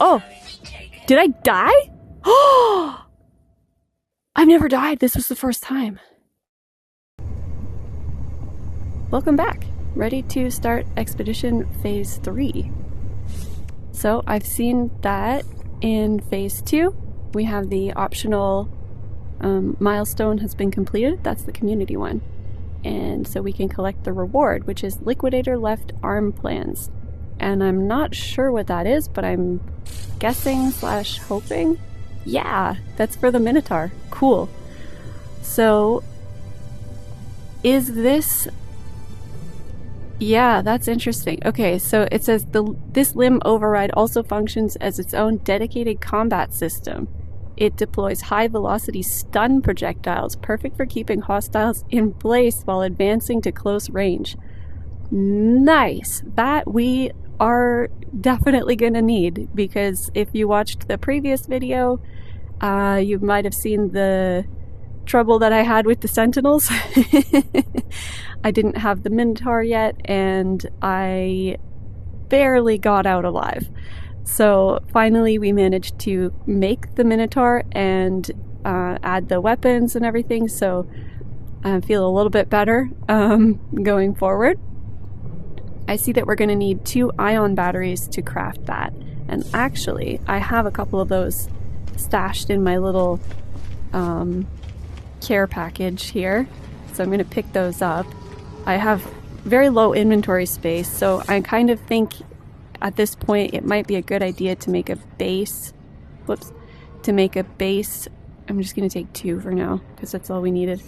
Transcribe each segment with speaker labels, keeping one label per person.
Speaker 1: Oh! Did I die? Oh! I've never died. This was the first time. Welcome back. Ready to start Expedition Phase 3. So I've seen that in Phase 2, we have the optional milestone has been completed. That's the community one. And so we can collect the reward, which is Liquidator left arm plans. And I'm not sure what that is, but I'm guessing / hoping. Yeah, that's for the Minotaur. Cool. So, is this... Yeah, that's interesting. Okay, so it says this limb override also functions as its own dedicated combat system. It deploys high-velocity stun projectiles, perfect for keeping hostiles in place while advancing to close range. Nice! That we are definitely going to need, because if you watched the previous video, you might have seen the trouble that I had with the Sentinels. I didn't have the Minotaur yet, and I barely got out alive. So finally we managed to make the Minotaur and add the weapons and everything, so I feel a little bit better going forward. I see that we're going to need 2 ion batteries to craft that, and actually I have a couple of those stashed in my little care package here, so I'm going to pick those up. I have very low inventory space, so I kind of think at this point it might be a good idea to make a base. To make a base, I'm just going to take 2 for now because that's all we needed.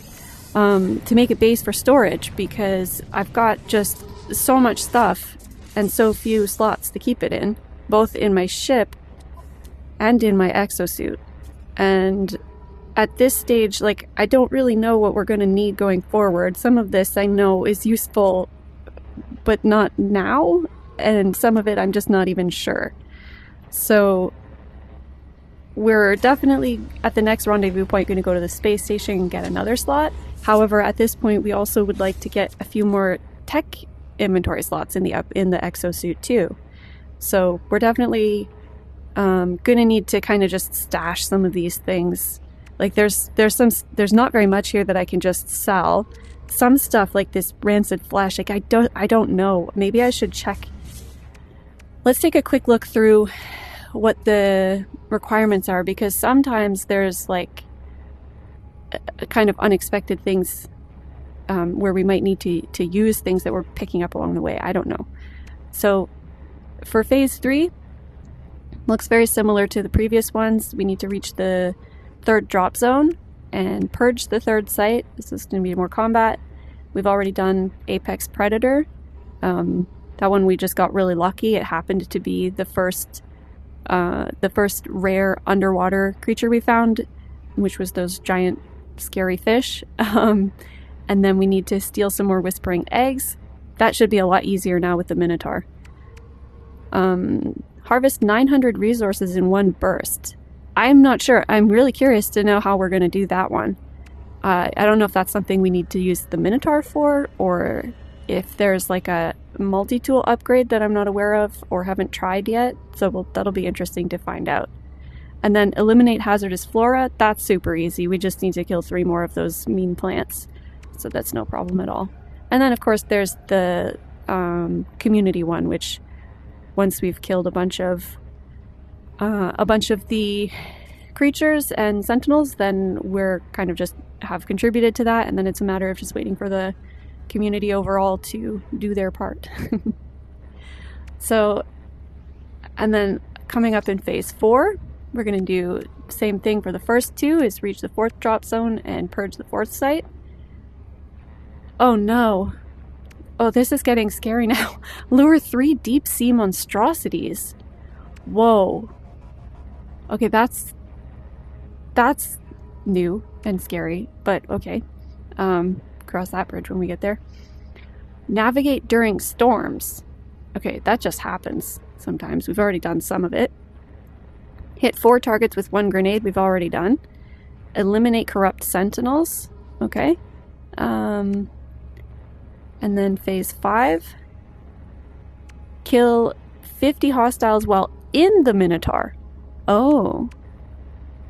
Speaker 1: To make a base for storage, because I've got just so much stuff and so few slots to keep it in, both in my ship and in my exosuit. And at this stage, like, I don't really know what we're going to need going forward. Some of this I know is useful, but not now, and some of it I'm just not even sure. So we're definitely at the next rendezvous point going to go to the space station and get another slot. However, at this point we also would like to get a few more tech inventory slots in the exosuit too. So we're definitely going to need to kind of just stash some of these things. Like there's not very much here that I can just sell. Some stuff like this rancid flesh, like I don't know. Maybe I should check. Let's take a quick look through what the requirements are, because sometimes there's like a kind of unexpected things where we might need to use things that we're picking up along the way. I don't know. So for Phase 3, looks very similar to the previous ones. We need to reach the 3rd drop zone and purge the 3rd site. This is going to be more combat. We've already done Apex Predator. That one we just got really lucky. It happened to be the first rare underwater creature we found, which was those giant scary fish. And then we need to steal some more whispering eggs. That should be a lot easier now with the Minotaur. Harvest 900 resources in one burst. I'm not sure. I'm really curious to know how we're going to do that one. I don't know if that's something we need to use the Minotaur for, or if there's like a multi-tool upgrade that I'm not aware of or haven't tried yet. So that'll be interesting to find out. And then eliminate hazardous flora. That's super easy. We just need to kill 3 more of those mean plants. So that's no problem at all. And then of course there's the community one, which once we've killed a bunch of the creatures and sentinels, then we're kind of just have contributed to that, and then it's a matter of just waiting for the community overall to do their part. So, and then coming up in Phase 4, we're going to do the same thing for the first 2, is reach the 4th drop zone and purge the 4th site. Oh no. Oh, this is getting scary now. Lure 3 deep sea monstrosities. Whoa. Okay, that's new and scary, but okay. Cross that bridge when we get there. Navigate during storms. Okay, that just happens sometimes. We've already done some of it. Hit 4 targets with 1 grenade. We've already done. Eliminate corrupt sentinels. Okay. And then Phase 5. Kill 50 hostiles while in the Minotaur. Oh.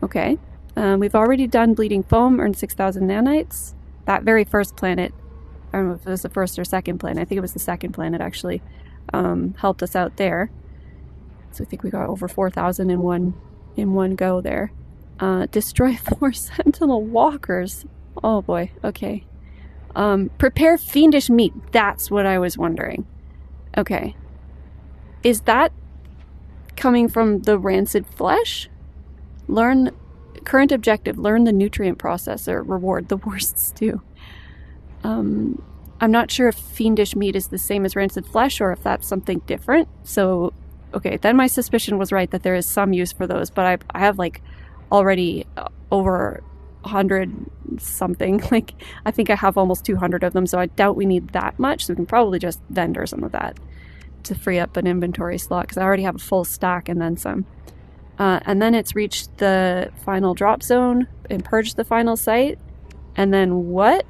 Speaker 1: Okay. We've already done Bleeding Foam, earned 6,000 nanites. That very first planet, I don't know if it was the first or second planet, I think it was the second planet actually, helped us out there. So I think we got over 4,000 in one go there. Destroy 4 Sentinel Walkers. Oh boy, okay. Prepare fiendish meat. That's what I was wondering. Okay. Is that coming from the rancid flesh? Current objective, learn the nutrient processor, reward the worst stew. I'm not sure if fiendish meat is the same as rancid flesh or if that's something different. So, okay, then my suspicion was right that there is some use for those, but I have like already over 100 something. Like, I think I have almost 200 of them, so I doubt we need that much. So we can probably just vendor some of that to free up an inventory slot, because I already have a full stack and then some. And then it's reached the final drop zone and purged the final site. And then what?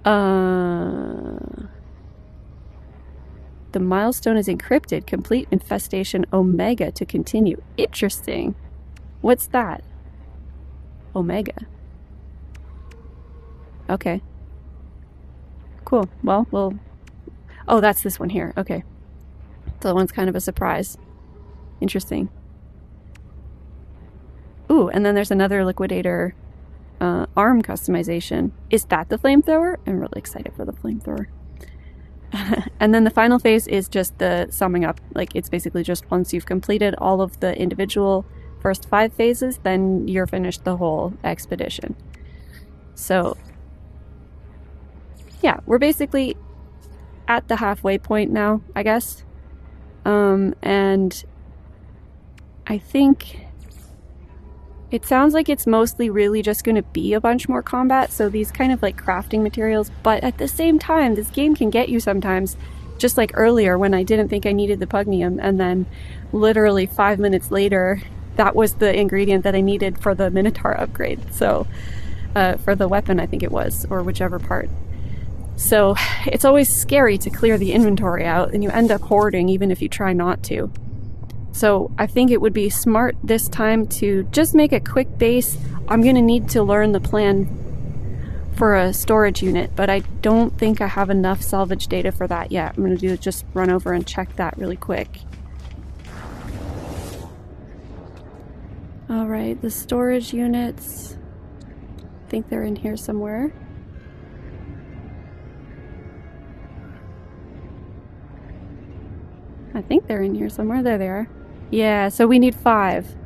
Speaker 1: The milestone is encrypted. Complete Infestation Omega to continue. Interesting. What's that? Omega. Okay. Cool. Well, we'll... Oh, that's this one here. Okay. So that one's kind of a surprise. Interesting. Ooh, and then there's another Liquidator arm customization. Is that the flamethrower? I'm really excited for the flamethrower. And then the final phase is just the summing up. Like, it's basically just once you've completed all of the individual first 5 phases, then you're finished the whole expedition. So, yeah, we're basically at the halfway point now, I guess. And I think it sounds like it's mostly really just going to be a bunch more combat, so these kind of like crafting materials, but at the same time, this game can get you sometimes, just like earlier when I didn't think I needed the pugnium, and then literally 5 minutes later, that was the ingredient that I needed for the Minotaur upgrade, so for the weapon I think it was, or whichever part. So it's always scary to clear the inventory out, and you end up hoarding even if you try not to. So I think it would be smart this time to just make a quick base. I'm going to need to learn the plan for a storage unit, but I don't think I have enough salvage data for that yet. I'm going to just run over and check that really quick. Alright, the storage units. I think they're in here somewhere. I think they're in here somewhere. There they are. Yeah, so we need 5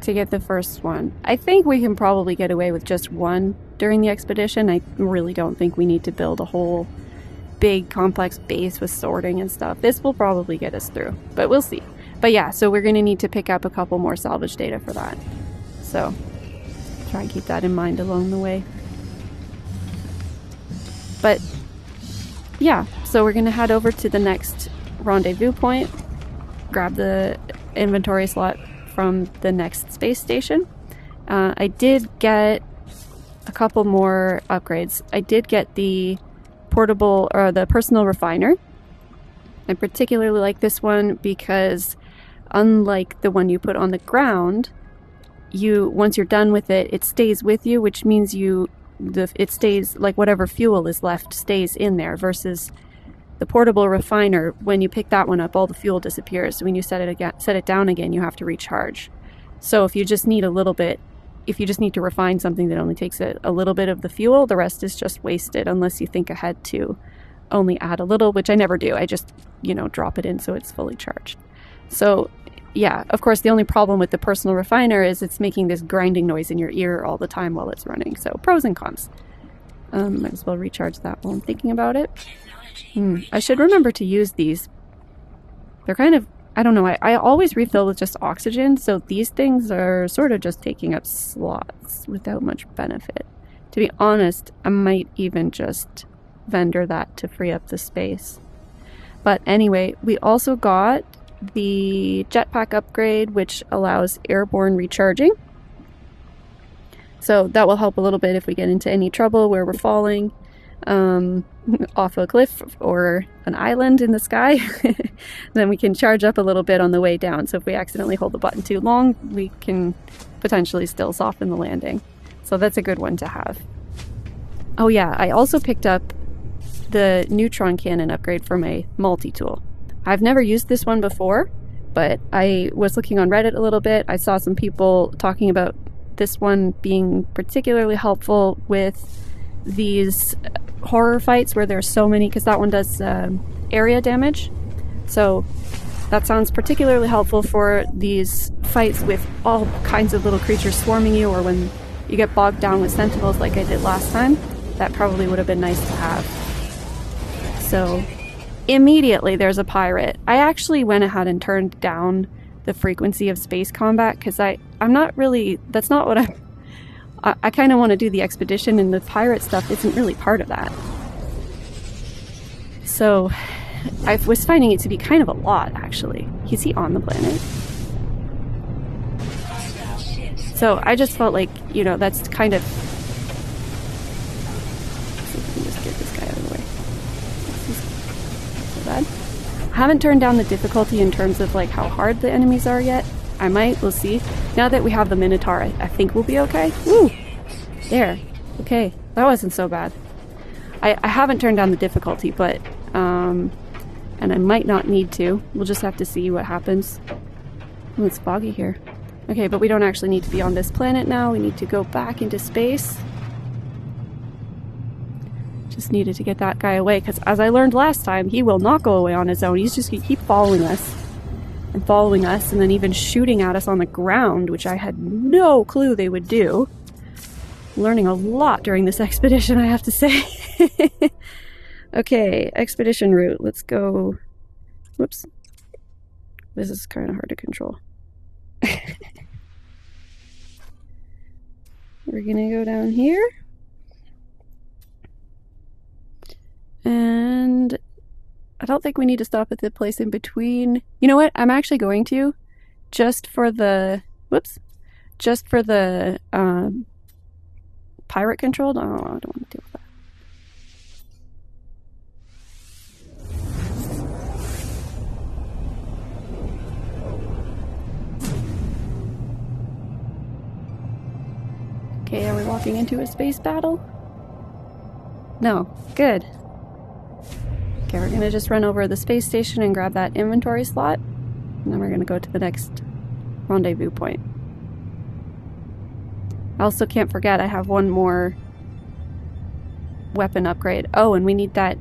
Speaker 1: to get the first one. I think we can probably get away with just 1 during the expedition. I really don't think we need to build a whole big complex base with sorting and stuff. This will probably get us through, but we'll see. But yeah, so we're going to need to pick up a couple more salvage data for that. So try and keep that in mind along the way. But yeah, so we're going to head over to the next rendezvous point, grab the inventory slot from the next space station. I did get a couple more upgrades. I did get the portable, or the personal refiner. I particularly like this one because unlike the one you put on the ground, once you're done with it, it stays with you, which means it stays, like whatever fuel is left stays in there, versus the portable refiner, when you pick that one up, all the fuel disappears. So when you set it down again, you have to recharge. So if you just need a little bit, if you just need to refine something that only takes a little bit of the fuel, the rest is just wasted unless you think ahead to only add a little, which I never do. I just, drop it in so it's fully charged. So yeah, of course, the only problem with the personal refiner is it's making this grinding noise in your ear all the time while it's running. So pros and cons. Might as well recharge that while I'm thinking about it. I should remember to use these. They're kind of, I don't know, I always refill with just oxygen, so these things are sort of just taking up slots without much benefit. To be honest, I might even just vendor that to free up the space. But anyway, we also got the jetpack upgrade, which allows airborne recharging. So that will help a little bit if we get into any trouble where we're falling. off a cliff or an island in the sky, then we can charge up a little bit on the way down. So if we accidentally hold the button too long, we can potentially still soften the landing. So that's a good one to have. Oh yeah, I also picked up the neutron cannon upgrade for my multi-tool. I've never used this one before, but I was looking on Reddit a little bit. I saw some people talking about this one being particularly helpful with these horror fights where there's so many, because that one does area damage. So that sounds particularly helpful for these fights with all kinds of little creatures swarming you, or when you get bogged down with sentinels like I did last time. That probably would have been nice to have. So immediately there's a pirate. I actually went ahead and turned down the frequency of space combat because I'm not really, that's not what I kind of want to do the expedition, and the pirate stuff isn't really part of that. So I was finding it to be kind of a lot, actually. Is he on the planet? So I just felt like, you know, that's kind of... Let's see if we can just get this guy out of the way. So bad. I haven't turned down the difficulty in terms of like how hard the enemies are yet. I might, we'll see. Now that we have the Minotaur, I think we'll be okay. Woo! There. Okay, that wasn't so bad. I haven't turned down the difficulty, but, and I might not need to. We'll just have to see what happens. Oh, it's foggy here. Okay, but we don't actually need to be on this planet now. We need to go back into space. Just needed to get that guy away, because as I learned last time, he will not go away on his own. He's just going to keep following us. And following us, and then even shooting at us on the ground, which I had no clue they would do. Learning a lot during this expedition, I have to say. Okay, expedition route. Let's go. Whoops. This is kind of hard to control. We're gonna go down here. And I don't think we need to stop at the place in between. You know what? I'm actually going to, just for the, whoops, just for the pirate controlled. Oh, I don't want to deal with that. Okay, are we walking into a space battle? No. Good. Okay, we're gonna just run over the space station and grab that inventory slot, and then we're gonna go to the next rendezvous point. I also can't forget I have one more weapon upgrade. Oh, and we need the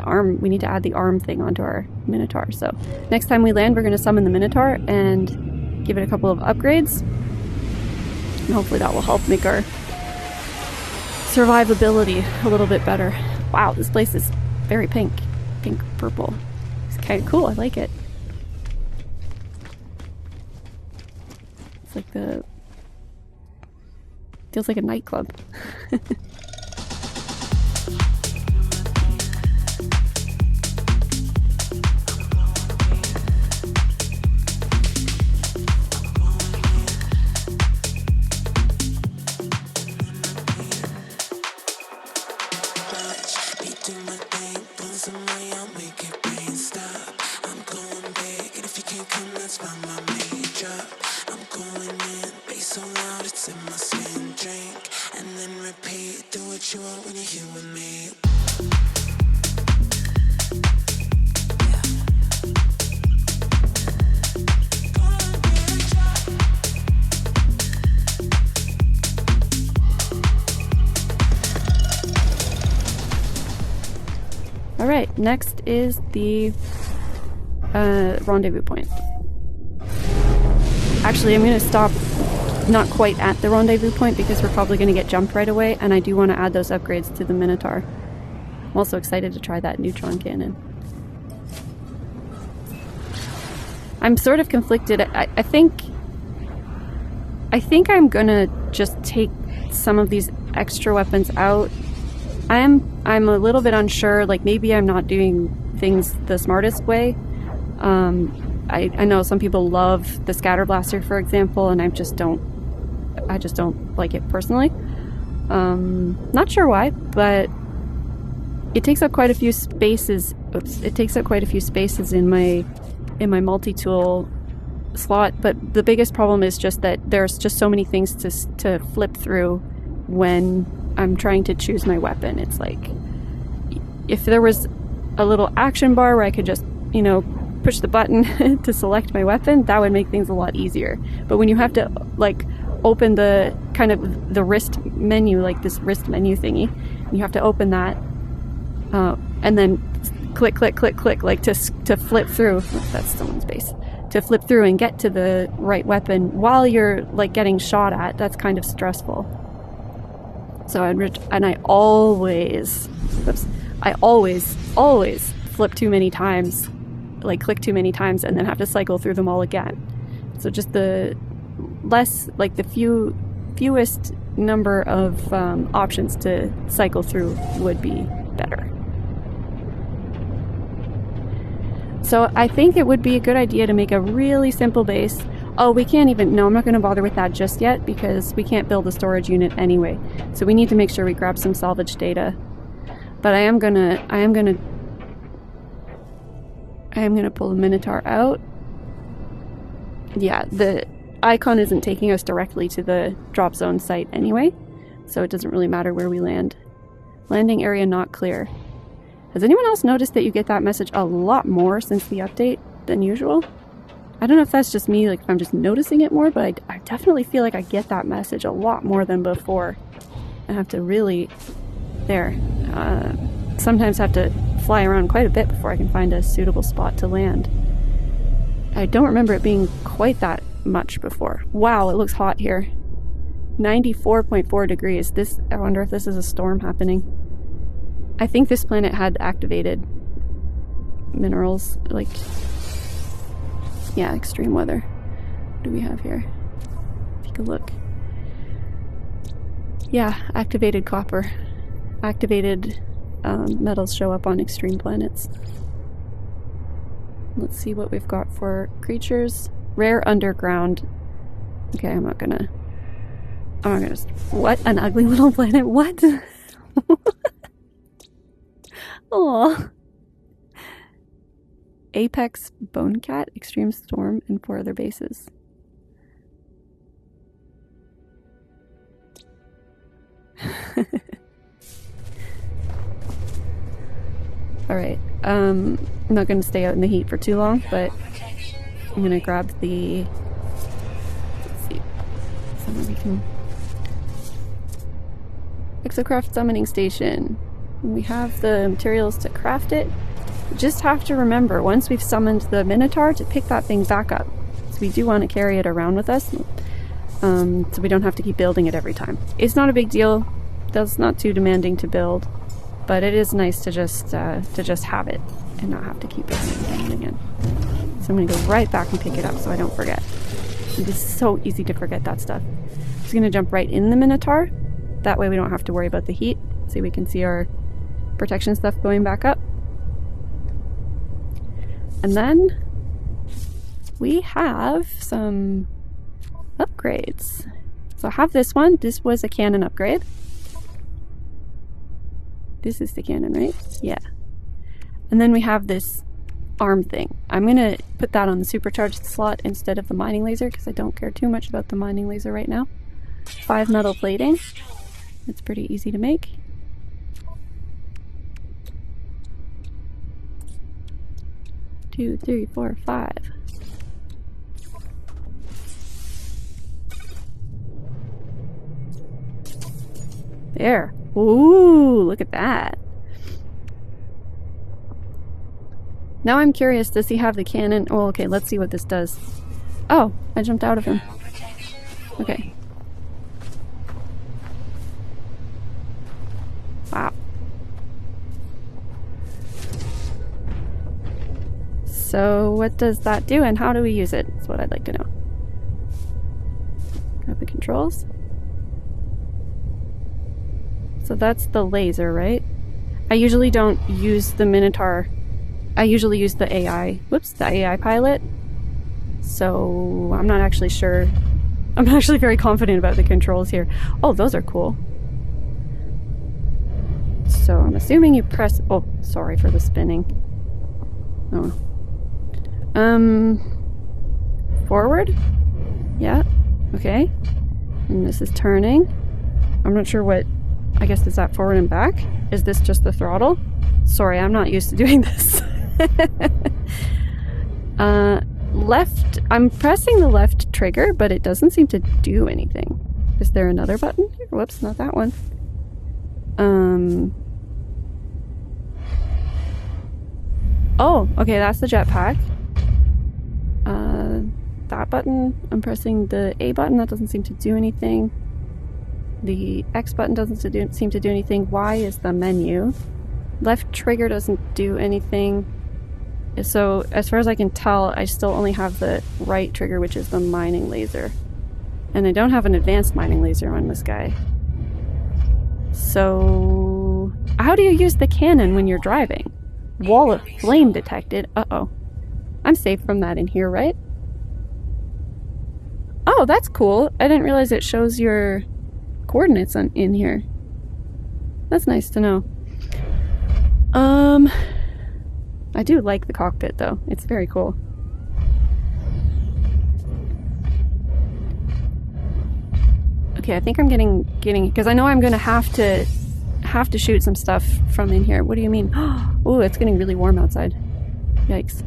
Speaker 1: arm, we need to add the arm thing onto our Minotaur. So next time we land, we're gonna summon the Minotaur and give it a couple of upgrades. And hopefully that will help make our survivability a little bit better. Wow, this place is very pink. Pink purple. It's kind of cool, I like it. It's like feels like a nightclub. Alright, next is the rendezvous point. Actually, I'm going to stop not quite at the rendezvous point because we're probably going to get jumped right away, and I do want to add those upgrades to the Minotaur. I'm also excited to try that neutron cannon. I'm sort of conflicted. I think I'm going to just take some of these extra weapons out. I'm a little bit unsure, like maybe I'm not doing things the smartest way. I know some people love the scatter blaster, for example, and I just don't like it personally. Not sure why, but it takes up quite a few spaces. Oops, it takes up quite a few spaces in my multi-tool slot, but the biggest problem is just that there's just so many things to flip through when I'm trying to choose my weapon. It's like, if there was a little action bar where I could just, you know, push the button to select my weapon, that would make things a lot easier. But when you have to, like, open the kind of the wrist menu, like this wrist menu thingy, you have to open that, and then click, click, click, click, like to flip through. Oh, that's someone's base. To flip through and get to the right weapon while you're, like, getting shot at, that's kind of stressful. So I always flip too many times, like click too many times, and then have to cycle through them all again. So just the less, like the fewest number of options to cycle through would be better. So I think it would be a good idea to make a really simple base. Oh, we can't even, no, I'm not going to bother with that just yet because we can't build a storage unit anyway. So we need to make sure we grab some salvage data. But I am gonna pull the Minotaur out. Yeah, the icon isn't taking us directly to the drop zone site anyway, so it doesn't really matter where we land. Landing area not clear. Has anyone else noticed that you get that message a lot more since the update than usual? I don't know if that's just me, like if I'm just noticing it more, but I definitely feel like I get that message a lot more than before. I have to really... sometimes have to fly around quite a bit before I can find a suitable spot to land. I don't remember it being quite that much before. Wow, it looks hot here. 94.4 degrees. I wonder if this is a storm happening. I think this planet had activated minerals, like, yeah, extreme weather. What do we have here? Take a look. Yeah, activated copper. Activated metals show up on extreme planets. Let's see what we've got for creatures. Rare underground. Okay, I'm not gonna... What? An ugly little planet? What? Aww. Apex Bone Cat, Extreme Storm, and 4 other bases. Alright, I'm not going to stay out in the heat for too long, but I'm going to grab the... Let's see. Somewhere we can... Exocraft Summoning Station. We have the materials to craft it. We just have to remember, once we've summoned the Minotaur, to pick that thing back up. So we do want to carry it around with us, so we don't have to keep building it every time. It's not a big deal. That's not too demanding to build. But it is nice to just have it and not have to keep building it again and again. So I'm going to go right back and pick it up so I don't forget. It is so easy to forget that stuff. I'm just going to jump right in the Minotaur. That way we don't have to worry about the heat. So we can see our protection stuff going back up. And then we have some upgrades. So I have this one. This was a cannon upgrade. This is the cannon, right? Yeah. And then we have this arm thing. I'm going to put that on the supercharged slot instead of the mining laser because I don't care too much about the mining laser right now. 5 metal plating. It's pretty easy to make. Two, three, 4, 5. There. Ooh, look at that. Now I'm curious, does he have the cannon? Oh, okay, let's see what this does. Oh, I jumped out of him. Okay. Wow. So what does that do and how do we use it? That's what I'd like to know. Grab the controls. So that's the laser, right? I usually don't use the Minotaur. I usually use the AI. Whoops, the AI pilot. So I'm not actually sure. I'm not actually very confident about the controls here. Oh, those are cool. So I'm assuming you press... Oh, sorry for the spinning. Oh. Forward? Yeah. Okay. And this is turning. I'm not sure what... I guess is that forward and back? Is this just the throttle? Sorry, I'm not used to doing this. Left... I'm pressing the left trigger, but it doesn't seem to do anything. Is there another button here? Whoops, not that one. Oh, okay, that's the jetpack. That button, I'm pressing the A button, that doesn't seem to do anything. The X button doesn't seem to do anything. Y is the menu. Left trigger doesn't do anything. So, as far as I can tell, I still only have the right trigger, which is the mining laser. And I don't have an advanced mining laser on this guy. So, how do you use the cannon when you're driving? Wall of flame detected. Uh-oh. I'm safe from that in here, right? Oh, that's cool. I didn't realize it shows your coordinates in here. That's nice to know. I do like the cockpit, though. It's very cool. Okay, I think I'm getting because I know I'm gonna have to shoot some stuff from in here. What do you mean? Oh, it's getting really warm outside. Yikes.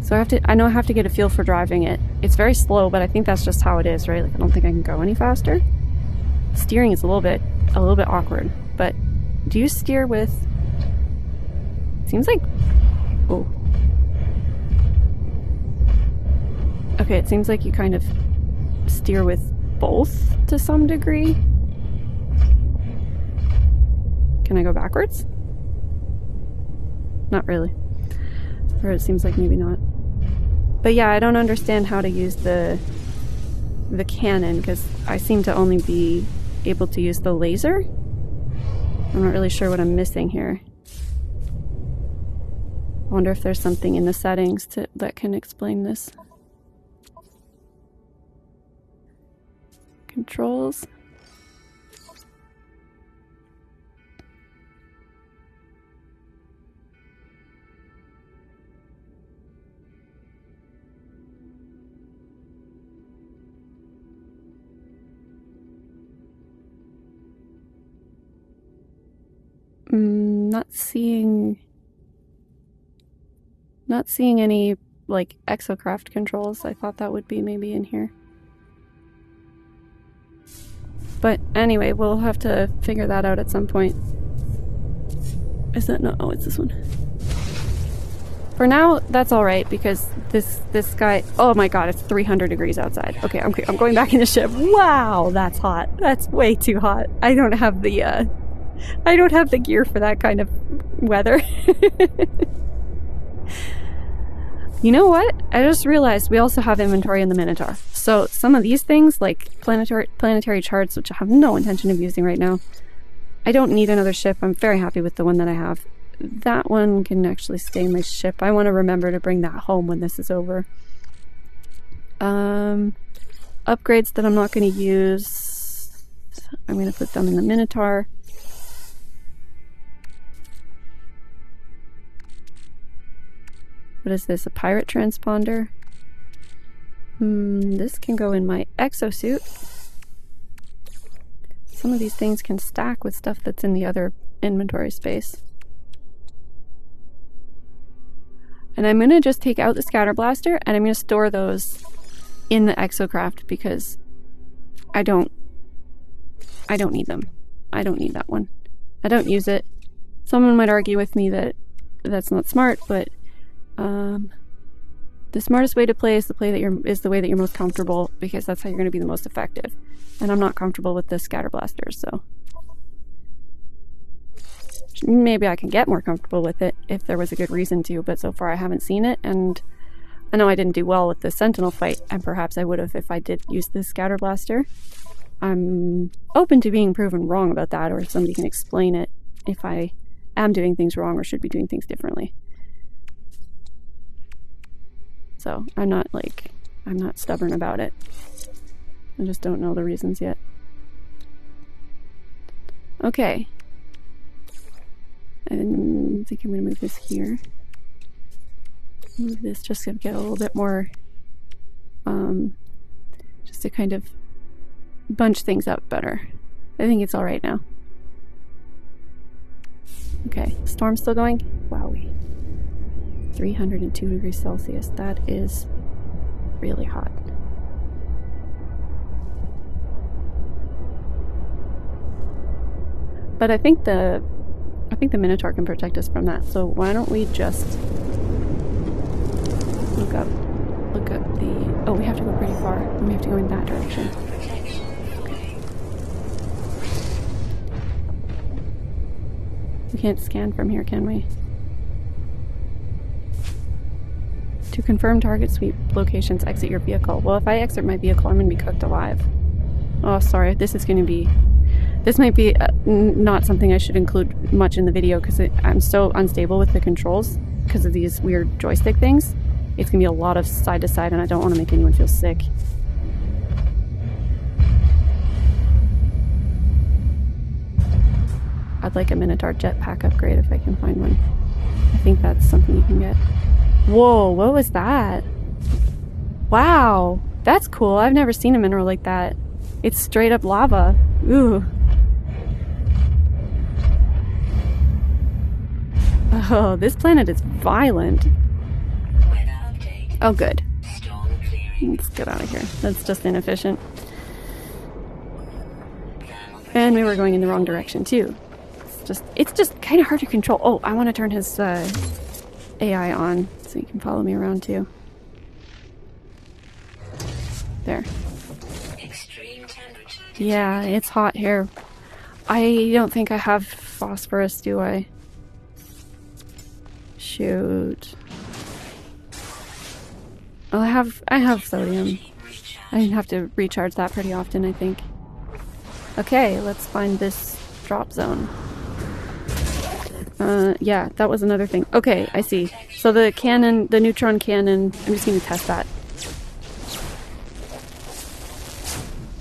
Speaker 1: So I know I have to get a feel for driving it. It's very slow, but I think that's just how it is, right? Like, I don't think I can go any faster. Steering is a little bit awkward, but do you steer with... Seems like... Oh. Okay, it seems like you kind of steer with both to some degree. Can I go backwards? Not really. Or it seems like maybe not. But yeah, I don't understand how to use the cannon, because I seem to only be able to use the laser. I'm not really sure what I'm missing here. I wonder if there's something in the settings that can explain this. Controls. Not seeing any, like, exocraft controls. I thought that would be maybe in here. But anyway, we'll have to figure that out at some point. Is that no? Oh, it's this one. For now, that's alright, because this guy... Oh my god, it's 300 degrees outside. Okay, I'm going back in the ship. Wow, that's hot. That's way too hot. I don't have the gear for that kind of weather. You know what? I just realized we also have inventory in the Minotaur. So some of these things, like planetary charts, which I have no intention of using right now, I don't need another ship. I'm very happy with the one that I have. That one can actually stay in my ship. I want to remember to bring that home when this is over. Upgrades that I'm not going to use. I'm going to put them in the Minotaur. What is this? A pirate transponder? This can go in my exosuit. Some of these things can stack with stuff that's in the other inventory space. And I'm going to just take out the scatter blaster and I'm going to store those in the exocraft because I don't need them. I don't need that one. I don't use it. Someone might argue with me that that's not smart, but the smartest way to play is the way that you're most comfortable, because that's how you're going to be the most effective. And I'm not comfortable with the scatter blasters, so maybe I can get more comfortable with it if there was a good reason to, but so far I haven't seen it, and I know I didn't do well with the Sentinel fight, and perhaps I would have if I did use the scatter blaster. I'm open to being proven wrong about that, or if somebody can explain it if I am doing things wrong or should be doing things differently. So I'm not stubborn about it. I just don't know the reasons yet. Okay. And I think I'm gonna move this here. Move this just to get a little bit more, just to kind of bunch things up better. I think it's alright now. Okay, storm's still going? Wowie. 302 degrees Celsius. That is really hot. But I think the Minotaur can protect us from that. So why don't we just look up the... Oh, we have to go pretty far. We have to go in that direction. Okay. We can't scan from here, can we? To confirm target sweep locations, exit your vehicle. Well, if I exit my vehicle, I'm going to be cooked alive. Oh, sorry. This might be not something I should include much in the video because I'm so unstable with the controls because of these weird joystick things. It's going to be a lot of side to side and I don't want to make anyone feel sick. I'd like a Minotaur jetpack upgrade if I can find one. I think that's something you can get. Whoa, what was that? Wow, that's cool. I've never seen a mineral like that. It's straight up lava. Ooh. Oh, this planet is violent. Oh, good. Let's get out of here. That's just inefficient. And we were going in the wrong direction, too. It's just kind of hard to control. Oh, I want to turn his AI on so he can follow me around, too. There. Yeah, it's hot here. I don't think I have phosphorus, do I? Shoot. Oh, I have sodium. I have to recharge that pretty often, I think. Okay, let's find this drop zone. Yeah, that was another thing. Okay, I see. So the cannon, the neutron cannon, I'm just going to test that.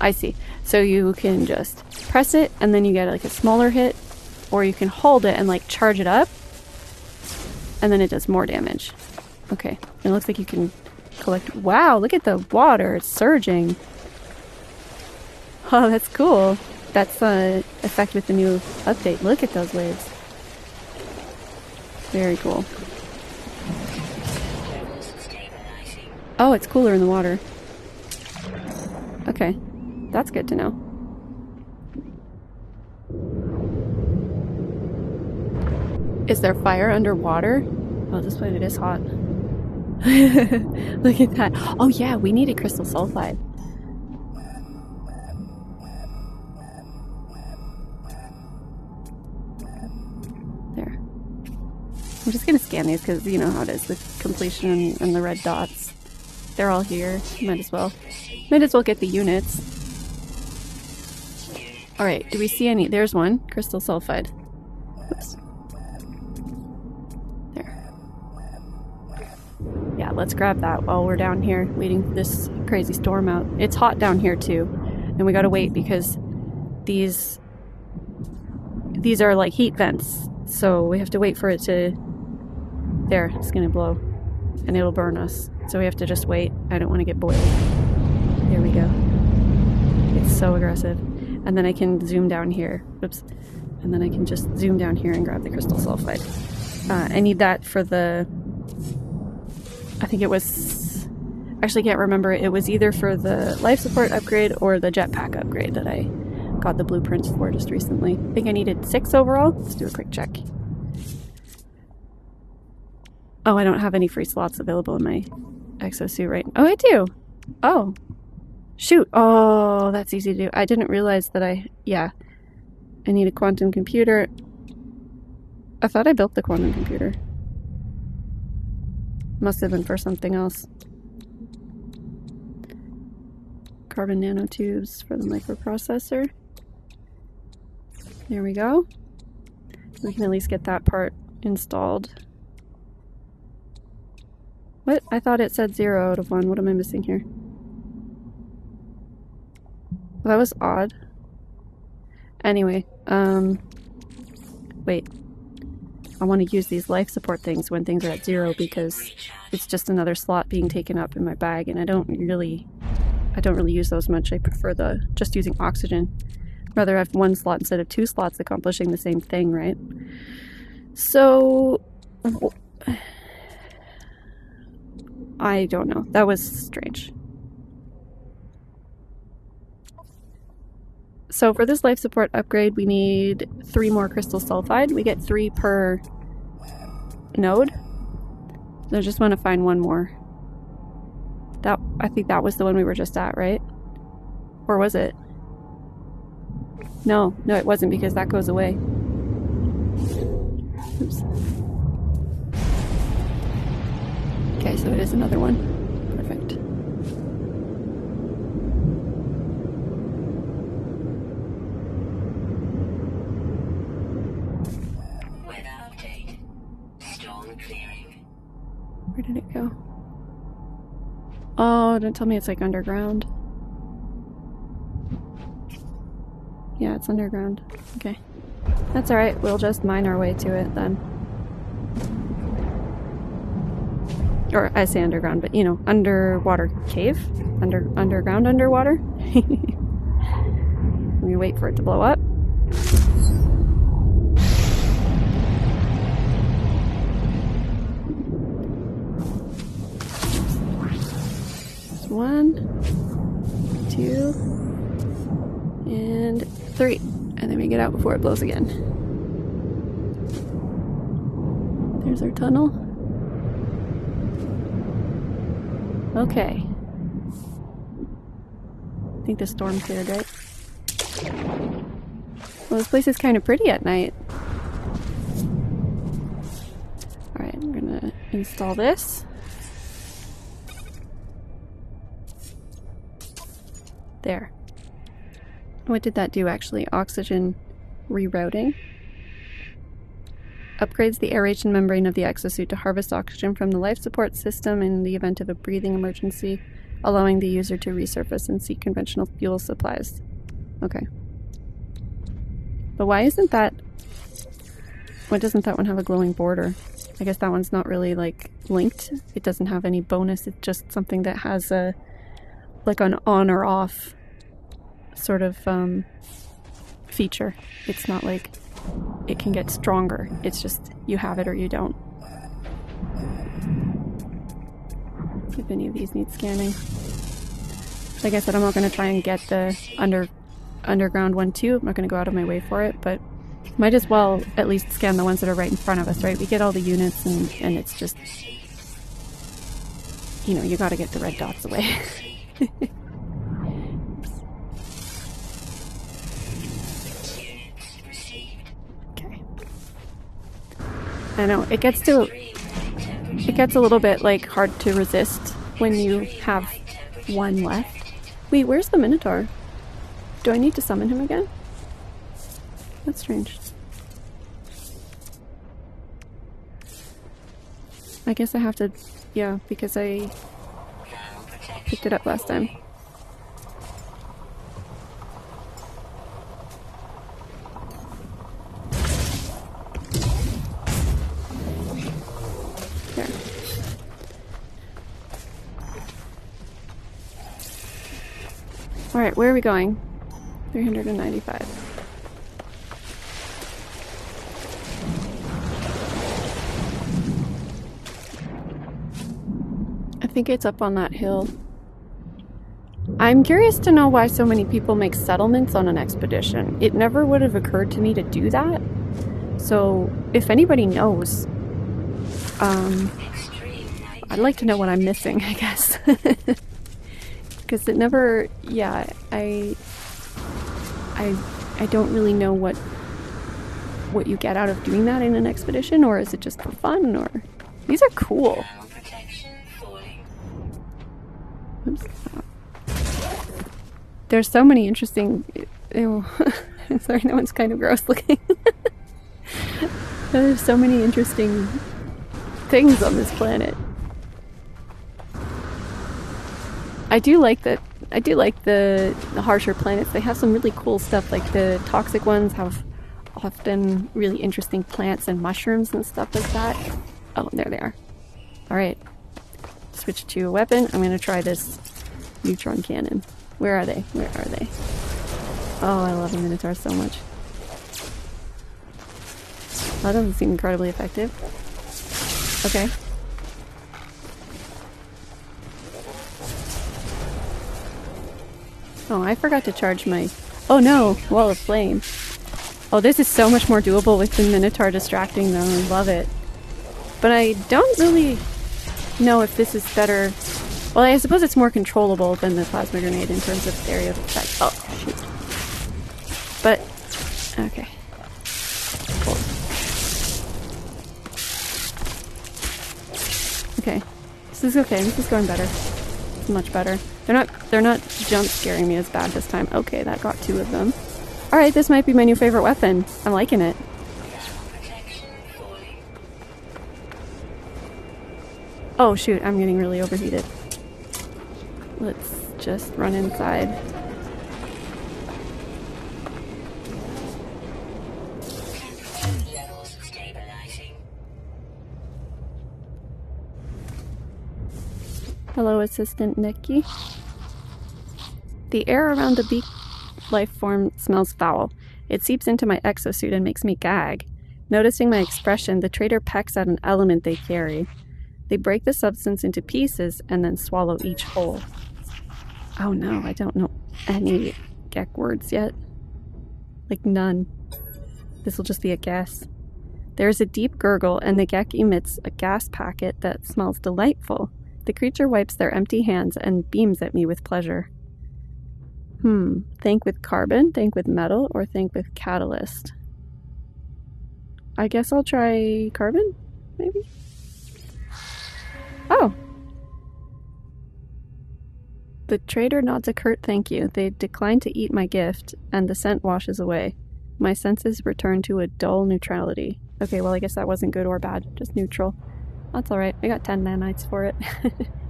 Speaker 1: I see. So you can just press it and then you get like a smaller hit, or you can hold it and like charge it up and then it does more damage. Okay, it looks like you can collect... Wow, look at the water, it's surging. Oh, that's cool. That's the effect with the new update. Look at those waves. Very cool. Oh, it's cooler in the water. Okay, that's good to know. Is there fire underwater? Oh, this planet is hot. Look at that. Oh yeah, we needed crystal sulfide. There. I'm just gonna scan these because you know how it is with completion and the red dots. They're all here. Might as well get the units. Alright, do we see any? There's one. Crystal sulfide. Oops. There. Yeah, let's grab that while we're down here waiting for this crazy storm out. It's hot down here too. And we gotta wait because these are like heat vents. So we have to wait for it to... There, it's gonna blow. And it'll burn us. So we have to just wait. I don't want to get boiled. There we go. It's so aggressive. And then I can zoom down here. Oops. And then I can just zoom down here and grab the crystal sulfide. I need that for the... I think it was... Actually, can't remember. It was either for the life support upgrade or the jetpack upgrade that I got the blueprints for just recently. I think I needed 6 overall. Let's do a quick check. Oh, I don't have any free slots available in my exosuit right now. Oh, I do! Oh. Shoot! Oh, that's easy to do. I didn't realize that yeah. I need a quantum computer. I thought I built the quantum computer. Must have been for something else. Carbon nanotubes for the microprocessor. There we go. We can at least get that part installed. What? I thought it said 0 out of 1. What am I missing here? That was odd. Anyway, wait. I want to use these life support things when things are at 0 because it's just another slot being taken up in my bag, and I don't really use those much. I prefer just using oxygen. Rather have 1 slot instead of 2 slots accomplishing the same thing, right? So I don't know. That was strange. So for this life support upgrade, we need 3 more crystal sulfide. We get 3 per node. So I just want to find 1 more. I think that was the one we were just at, right? Or was it? No, it wasn't, because that goes away. Oops. Okay, so it is another one. Perfect. Where did it go? Oh, don't tell me it's like underground. Yeah, it's underground. Okay. That's alright, we'll just mine our way to it then. Or, I say underground, but you know, underwater cave? Underground underwater? We wait for it to blow up. One, 2, and 3. And then we get out before it blows again. There's our tunnel. Okay. I think the storm cleared, right? Well, this place is kind of pretty at night. Alright, I'm gonna install this. There. What did that do actually? Oxygen rerouting. Upgrades the aeration membrane of the exosuit to harvest oxygen from the life support system in the event of a breathing emergency, allowing the user to resurface and seek conventional fuel supplies. Okay. But why doesn't that one have a glowing border? I guess that one's not really like linked. It doesn't have any bonus. It's just something that has a like an on or off sort of feature. It's not like it can get stronger. It's just you have it or you don't. If any of these need scanning. Like I said, I'm not going to try and get the underground one too. I'm not going to go out of my way for it, but might as well at least scan the ones that are right in front of us, right? We get all the units and it's just, you know, you got to get the red dots away. Okay. I know it gets a little bit like hard to resist when you have one left. Wait, where's the Minotaur? Do I need to summon him again? That's strange. I guess I have to, yeah, because I picked it up last time. There. Alright, where are we going? 395. I think it's up on that hill. I'm curious to know why so many people make settlements on an expedition. It never would have occurred to me to do that. So, if anybody knows, I'd like to know what I'm missing, I guess. Because it never, yeah, I don't really know what you get out of doing that in an expedition, or is it just for fun, or... These are cool. Oops. There's so many interesting... Ew. Sorry, that one's kind of gross looking. There's so many interesting things on this planet. I do like the harsher planets. They have some really cool stuff, like the toxic ones have often really interesting plants and mushrooms and stuff like that. Oh, there they are. Alright. Switch to a weapon. I'm gonna try this neutron cannon. Where are they? Where are they? Oh, I love the Minotaurs so much. That doesn't seem incredibly effective. Okay. Oh, I forgot to charge my... Oh no! Wall of Flame. Oh, this is so much more doable with the Minotaur distracting them. I love it. But I don't really know if this is better... Well, I suppose it's more controllable than the Plasma Grenade in terms of area of effect. Oh, shoot. But... Okay. Cool. Okay. This is okay. This is going better. It's much better. They're not jump scaring me as bad this time. Okay, that got 2 of them. Alright, this might be my new favorite weapon. I'm liking it. Oh shoot, I'm getting really overheated. Let's just run inside. Hello, Assistant Nikki. The air around the beak life form smells foul. It seeps into my exosuit and makes me gag. Noticing my expression, the traitor pecks at an element they carry. They break the substance into pieces and then swallow each whole. Oh no, I don't know any Gek words yet. Like none. This will just be a guess. There is a deep gurgle and the Gek emits a gas packet that smells delightful. The creature wipes their empty hands and beams at me with pleasure. Think with carbon, think with metal, or think with catalyst? I guess I'll try carbon, maybe? Oh! The trader nods a curt thank you. They decline to eat my gift, and the scent washes away. My senses return to a dull neutrality. Okay, well I guess that wasn't good or bad, just neutral. That's alright, I got 10 nanites for it.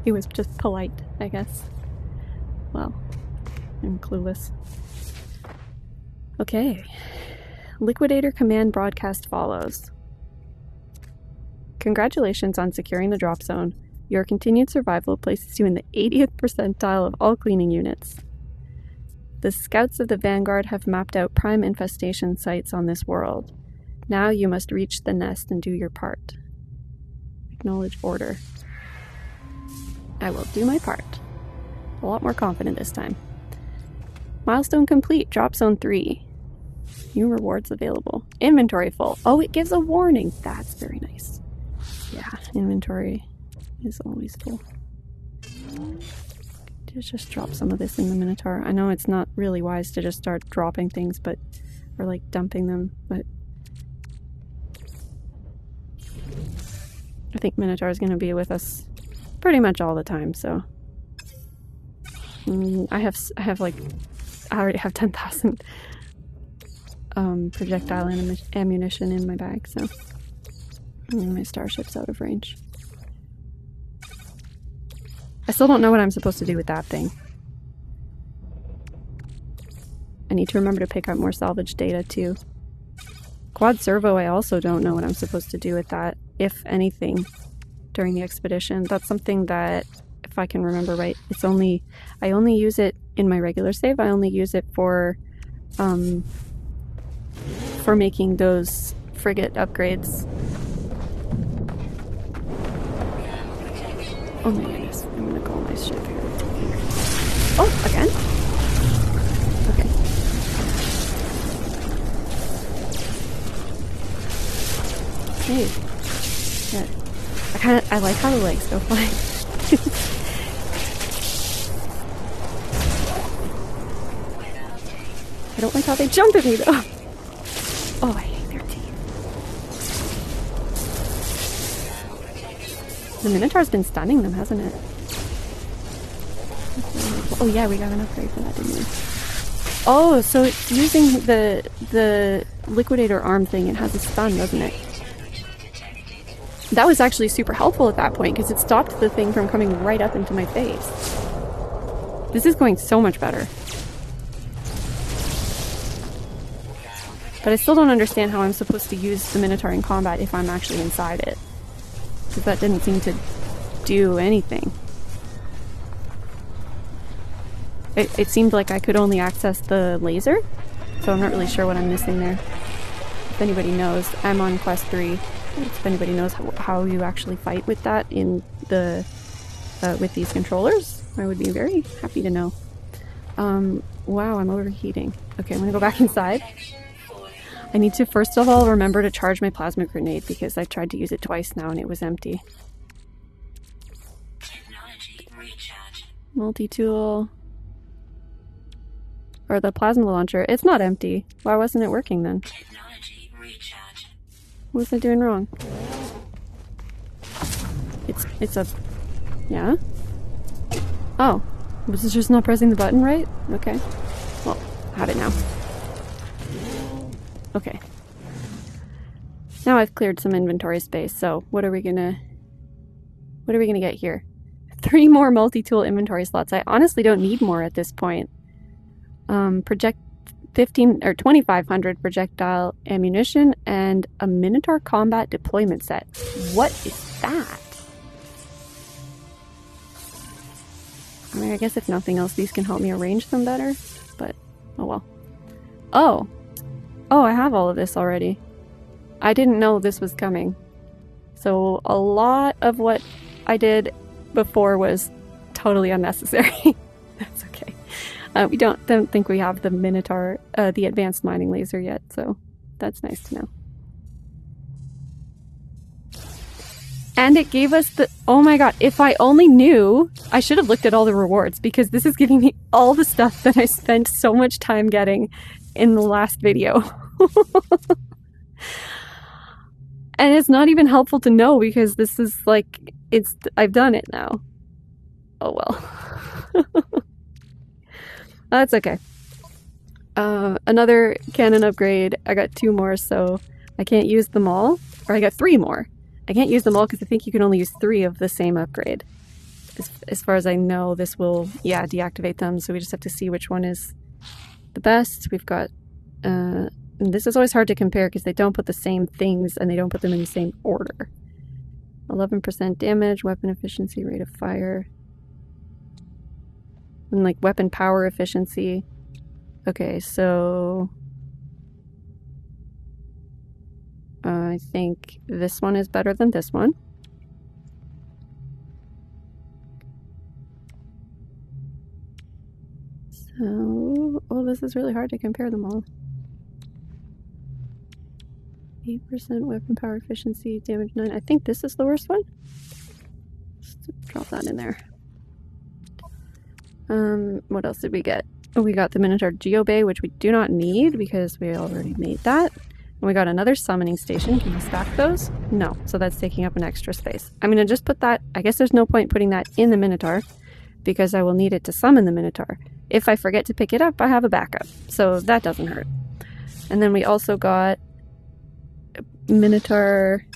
Speaker 1: It was just polite, I guess. Well, I'm clueless. Okay. Liquidator command broadcast follows. Congratulations on securing the drop zone. Your continued survival places you in the 80th percentile of all cleaning units. The scouts of the Vanguard have mapped out prime infestation sites on this world. Now you must reach the nest and do your part. Acknowledge order. I will do my part. A lot more confident this time. Milestone complete. Dropzone 3. New rewards available. Inventory full. Oh, it gives a warning. That's very nice. Yeah, inventory is always full. Let's just drop some of this in the Minotaur. I know it's not really wise to just start dropping things, but... or like dumping them, but... I think Minotaur is going to be with us pretty much all the time, so... I have like... I already have 10,000 projectile ammunition in my bag, so... my starship's out of range. I still don't know what I'm supposed to do with that thing. I need to remember to pick up more salvage data, too. Quad servo, I also don't know what I'm supposed to do with that, if anything, during the expedition. That's something that, if I can remember right, I only use it in my regular save. I only use it for making those frigate upgrades. Oh my goodness, I'm gonna call my ship here. Oh, again? Okay. Hey. Yeah. I like how the legs go flying. I don't like how they jump at me though. Oh, I hate their teeth. The Minotaur's been stunning them, hasn't it? Oh yeah, we got an upgrade for that, didn't we? Oh, so it's using the Liquidator arm thing. It has a stun, doesn't it? That was actually super helpful at that point, because it stopped the thing from coming right up into my face. This is going so much better. But I still don't understand how I'm supposed to use the Minotaur in combat if I'm actually inside it. Because that didn't seem to do anything. It seemed like I could only access the laser, so I'm not really sure what I'm missing there. If anybody knows, I'm on quest 3. If anybody knows how you actually fight with that in the with these controllers, I would be very happy to know. Wow, I'm overheating. Okay, I'm gonna go back inside. I need to first of all remember to charge my plasma grenade because I tried to use it twice now and it was empty. Multi-tool. Or the plasma launcher. It's not empty. Why wasn't it working then? What was I doing wrong? It's a... Yeah? Oh. Was it just not pressing the button right? Okay. Well, have it now. Okay. Now I've cleared some inventory space, so what are we gonna get here? 3 more multi-tool inventory slots. I honestly don't need more at this point. Project 2,500 projectile ammunition and a Minotaur combat deployment set. What is that? I mean, I guess if nothing else, these can help me arrange them better, but oh well. Oh! Oh, I have all of this already. I didn't know this was coming. So a lot of what I did before was totally unnecessary. That's okay. We don't think we have the Minotaur, the advanced mining laser yet, so that's nice to know. And it gave us the... Oh my god, if I only knew... I should have looked at all the rewards, because this is giving me all the stuff that I spent so much time getting in the last video. And it's not even helpful to know, because this is like... I've done it now. Oh well. That's okay. Another cannon upgrade. I got 2 more, so I can't use them all. Or I got 3 more. I can't use them all because I think you can only use 3 of the same upgrade. As far as I know, this will, yeah, deactivate them, so we just have to see which one is the best. We've got, and this is always hard to compare because they don't put the same things and they don't put them in the same order. 11% damage, weapon efficiency, rate of fire, and like weapon power efficiency. Okay, so I think this one is better than this one. So, well, this is really hard to compare them all. 8% weapon power efficiency, damage 9. I think this is the worst one. Just drop that in there. What else did we get? Oh, we got the Minotaur Geobay, which we do not need because we already made that. And we got another summoning station. Can we stack those? No. So that's taking up an extra space. I'm going to just put that... I guess there's no point putting that in the Minotaur because I will need it to summon the Minotaur. If I forget to pick it up, I have a backup. So that doesn't hurt. And then we also got a Minotaur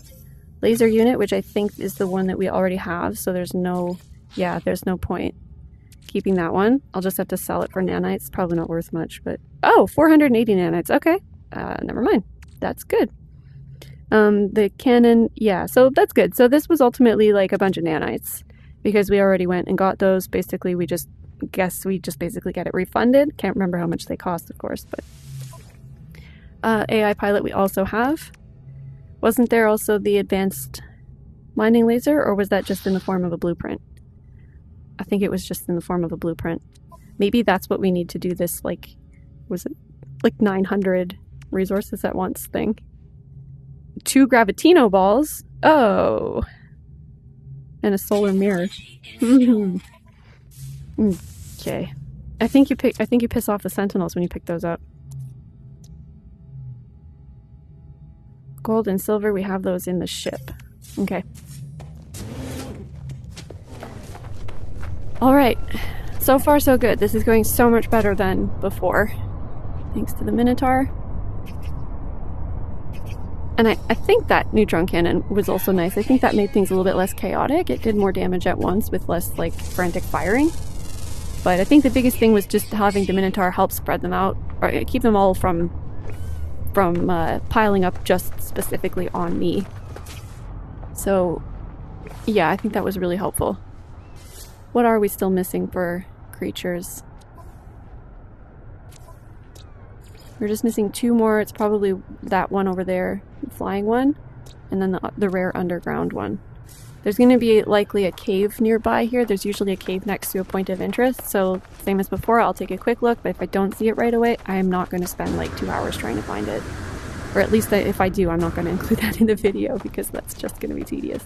Speaker 1: laser unit, which I think is the one that we already have. So there's no... Yeah, there's no point keeping that one. I'll just have to sell it for nanites. Probably not worth much, but... Oh, 480 nanites. Okay. Never mind. That's good. The cannon, yeah, so that's good. So this was ultimately like a bunch of nanites because we already went and got those. Basically, we just basically get it refunded. Can't remember how much they cost, of course, but AI pilot we also have. Wasn't there also the advanced mining laser, or was that just in the form of a blueprint? I think it was just in the form of a blueprint. Maybe that's what we need to do this, like, was it like 900 resources at once thing. 2 Gravitino balls. Oh. And a solar mirror. Okay. I think you piss off the sentinels when you pick those up. Gold and silver, we have those in the ship. Okay. Alright. So far so good. This is going so much better than before. Thanks to the Minotaur. And I think that neutron cannon was also nice. I think that made things a little bit less chaotic. It did more damage at once with less, like, frantic firing. But I think the biggest thing was just having the Minotaur help spread them out, or keep them all from from piling up just specifically on me. So yeah, I think that was really helpful. What are we still missing for creatures? We're just missing 2 more. It's probably that one over there, the flying one, and then the rare underground one. There's going to be likely a cave nearby here. There's usually a cave next to a point of interest, so same as before, I'll take a quick look, but if I don't see it right away, I am not going to spend like 2 hours trying to find it. Or at least if I do, I'm not going to include that in the video because that's just going to be tedious.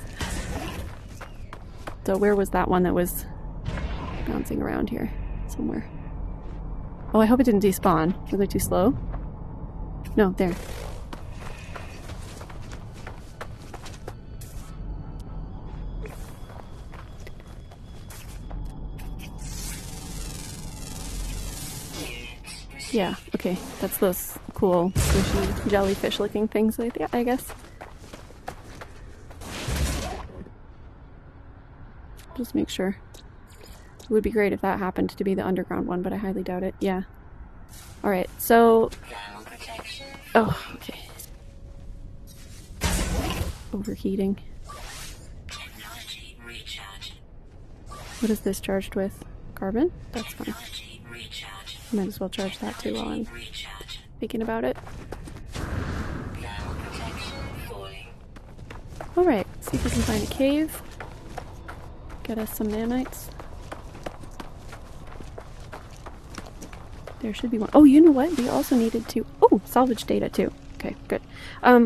Speaker 1: So where was that one that was bouncing around here somewhere? Oh, I hope it didn't despawn. Were they too slow? No, there. Yeah, okay. That's those cool, squishy, jellyfish-looking things, I guess. Just make sure. It would be great if that happened to be the underground one, but I highly doubt it. Yeah. Alright, so... Oh, okay. Overheating. What is this charged with? Carbon? That's fine. Might as well charge that too while I'm thinking about it. Alright, see if we can find a cave. Get us some nanites. There should be one. Oh, you know what? We also needed to... Oh, salvage data too. Okay, good.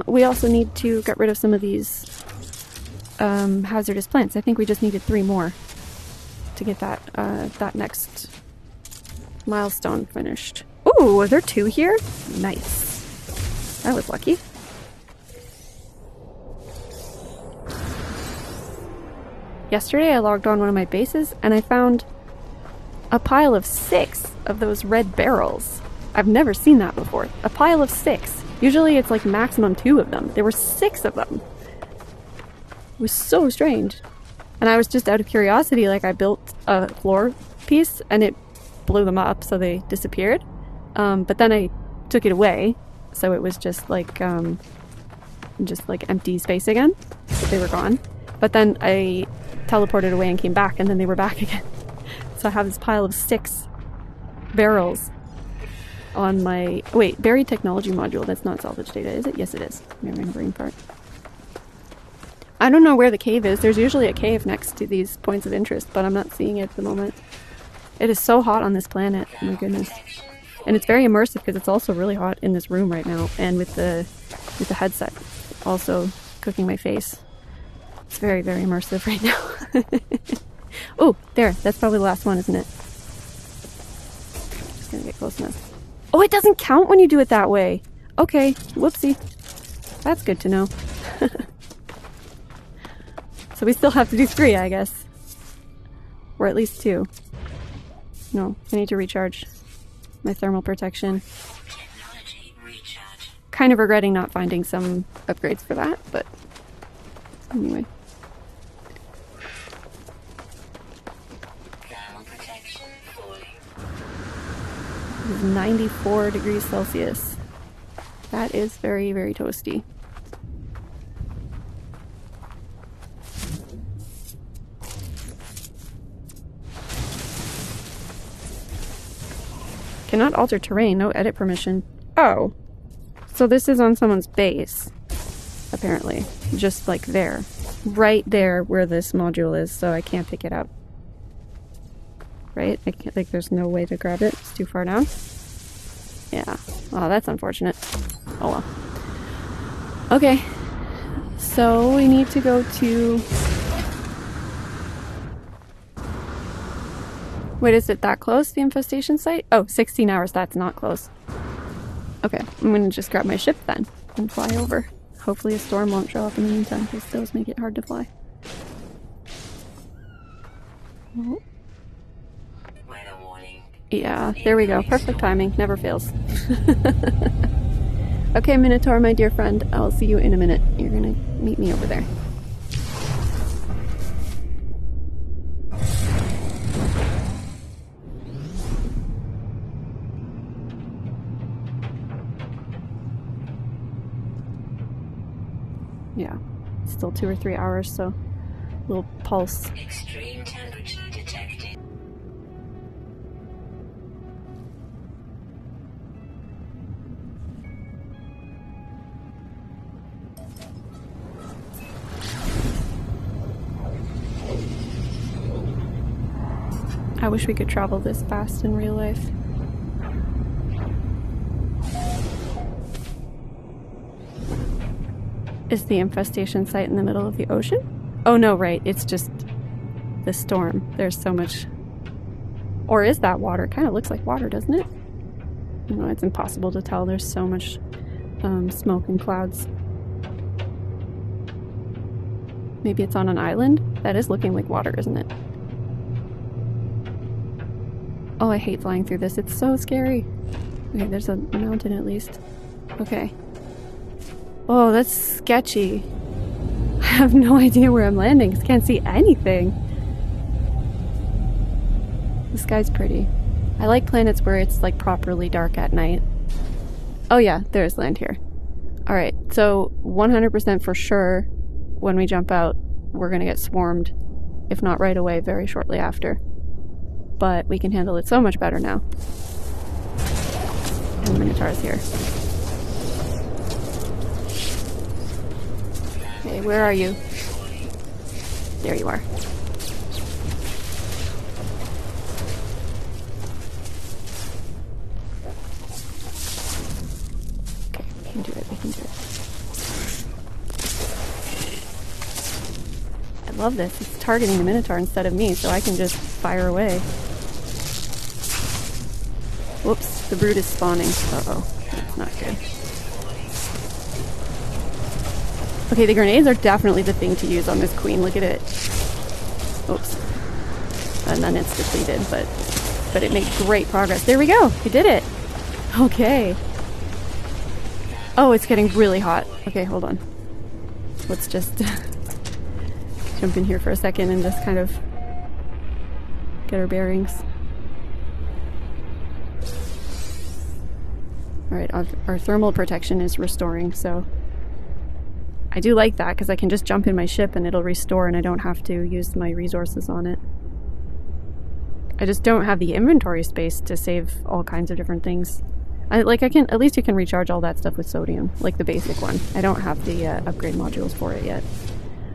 Speaker 1: We also need to get rid of some of these hazardous plants. I think we just needed 3 more to get that that next milestone finished. Ooh, are there 2 here? Nice. That was lucky. Yesterday I logged on one of my bases and I found a pile of 6 of those red barrels. I've never seen that before. A pile of 6. Usually it's like maximum 2 of them. There were 6 of them. It was so strange. And I was just out of curiosity, like I built a floor piece and it blew them up, so they disappeared. But then I took it away, so it was just like empty space again. But they were gone. But then I teleported away and came back, and then they were back again. So I have this pile of 6 barrels on my... Wait, buried technology module. That's not salvage data, is it? Yes, it is. My brain part. I don't know where the cave is. There's usually a cave next to these points of interest, but I'm not seeing it at the moment. It is so hot on this planet. Oh my goodness. And it's very immersive because it's also really hot in this room right now, and with the headset also cooking my face. It's very, very immersive right now. Oh, there. That's probably the last one, isn't it? Just gonna get close enough. Oh, it doesn't count when you do it that way. Okay. Whoopsie. That's good to know. So we still have to do 3, I guess. Or at least 2. No, I need to recharge my thermal protection. Kind of regretting not finding some upgrades for that, but anyway. It is 94 degrees Celsius. That is very, very toasty. Cannot alter terrain, no edit permission. Oh. So this is on someone's base, apparently. Just like there. Right there where this module is, so I can't pick it up. Right? I can't, like, there's no way to grab it. It's too far down. Yeah. Oh, that's unfortunate. Oh well. Okay. So we need to go to... Wait, is it that close, the infestation site? Oh, 16 hours, that's not close. Okay, I'm gonna just grab my ship then and fly over. Hopefully a storm won't show up in the meantime, because those make it hard to fly. Oh. Yeah, there we go. Perfect timing. Never fails. Okay, Minotaur, my dear friend. I'll see you in a minute. You're gonna meet me over there. still 2 or 3 hours, so little pulse.
Speaker 2: Extreme temperature detected.
Speaker 1: I wish we could travel this fast in real life. Is the infestation site in the middle of the ocean? Oh no, right, it's just the storm. There's so much... Or is that water? It kind of looks like water, doesn't it? No, it's impossible to tell. There's so much smoke and clouds. Maybe it's on an island? That is looking like water, isn't it? Oh, I hate flying through this. It's so scary. Okay, there's a mountain at least. Okay. Oh, that's sketchy. I have no idea where I'm landing because I can't see anything. The sky's pretty. I like planets where it's like properly dark at night. Oh yeah, there's land here. Alright, so 100% for sure when we jump out, we're gonna get swarmed. If not right away, very shortly after. But we can handle it so much better now. And the Minotaur's here. Hey, where are you? There you are. Okay, we can do it, we can do it. I love this. It's targeting the Minotaur instead of me, so I can just fire away. Whoops, the brood is spawning. Uh-oh, that's not good. Okay, the grenades are definitely the thing to use on this queen. Look at it. Oops. And then it's depleted, but it made great progress. There we go! We did it! Okay. Oh, it's getting really hot. Okay, hold on. Let's just jump in here for a second and just kind of get our bearings. Alright, our thermal protection is restoring, so I do like that because I can just jump in my ship and it'll restore and I don't have to use my resources on it. I just don't have the inventory space to save all kinds of different things. At least you can recharge all that stuff with sodium, like the basic one. I don't have the upgrade modules for it yet.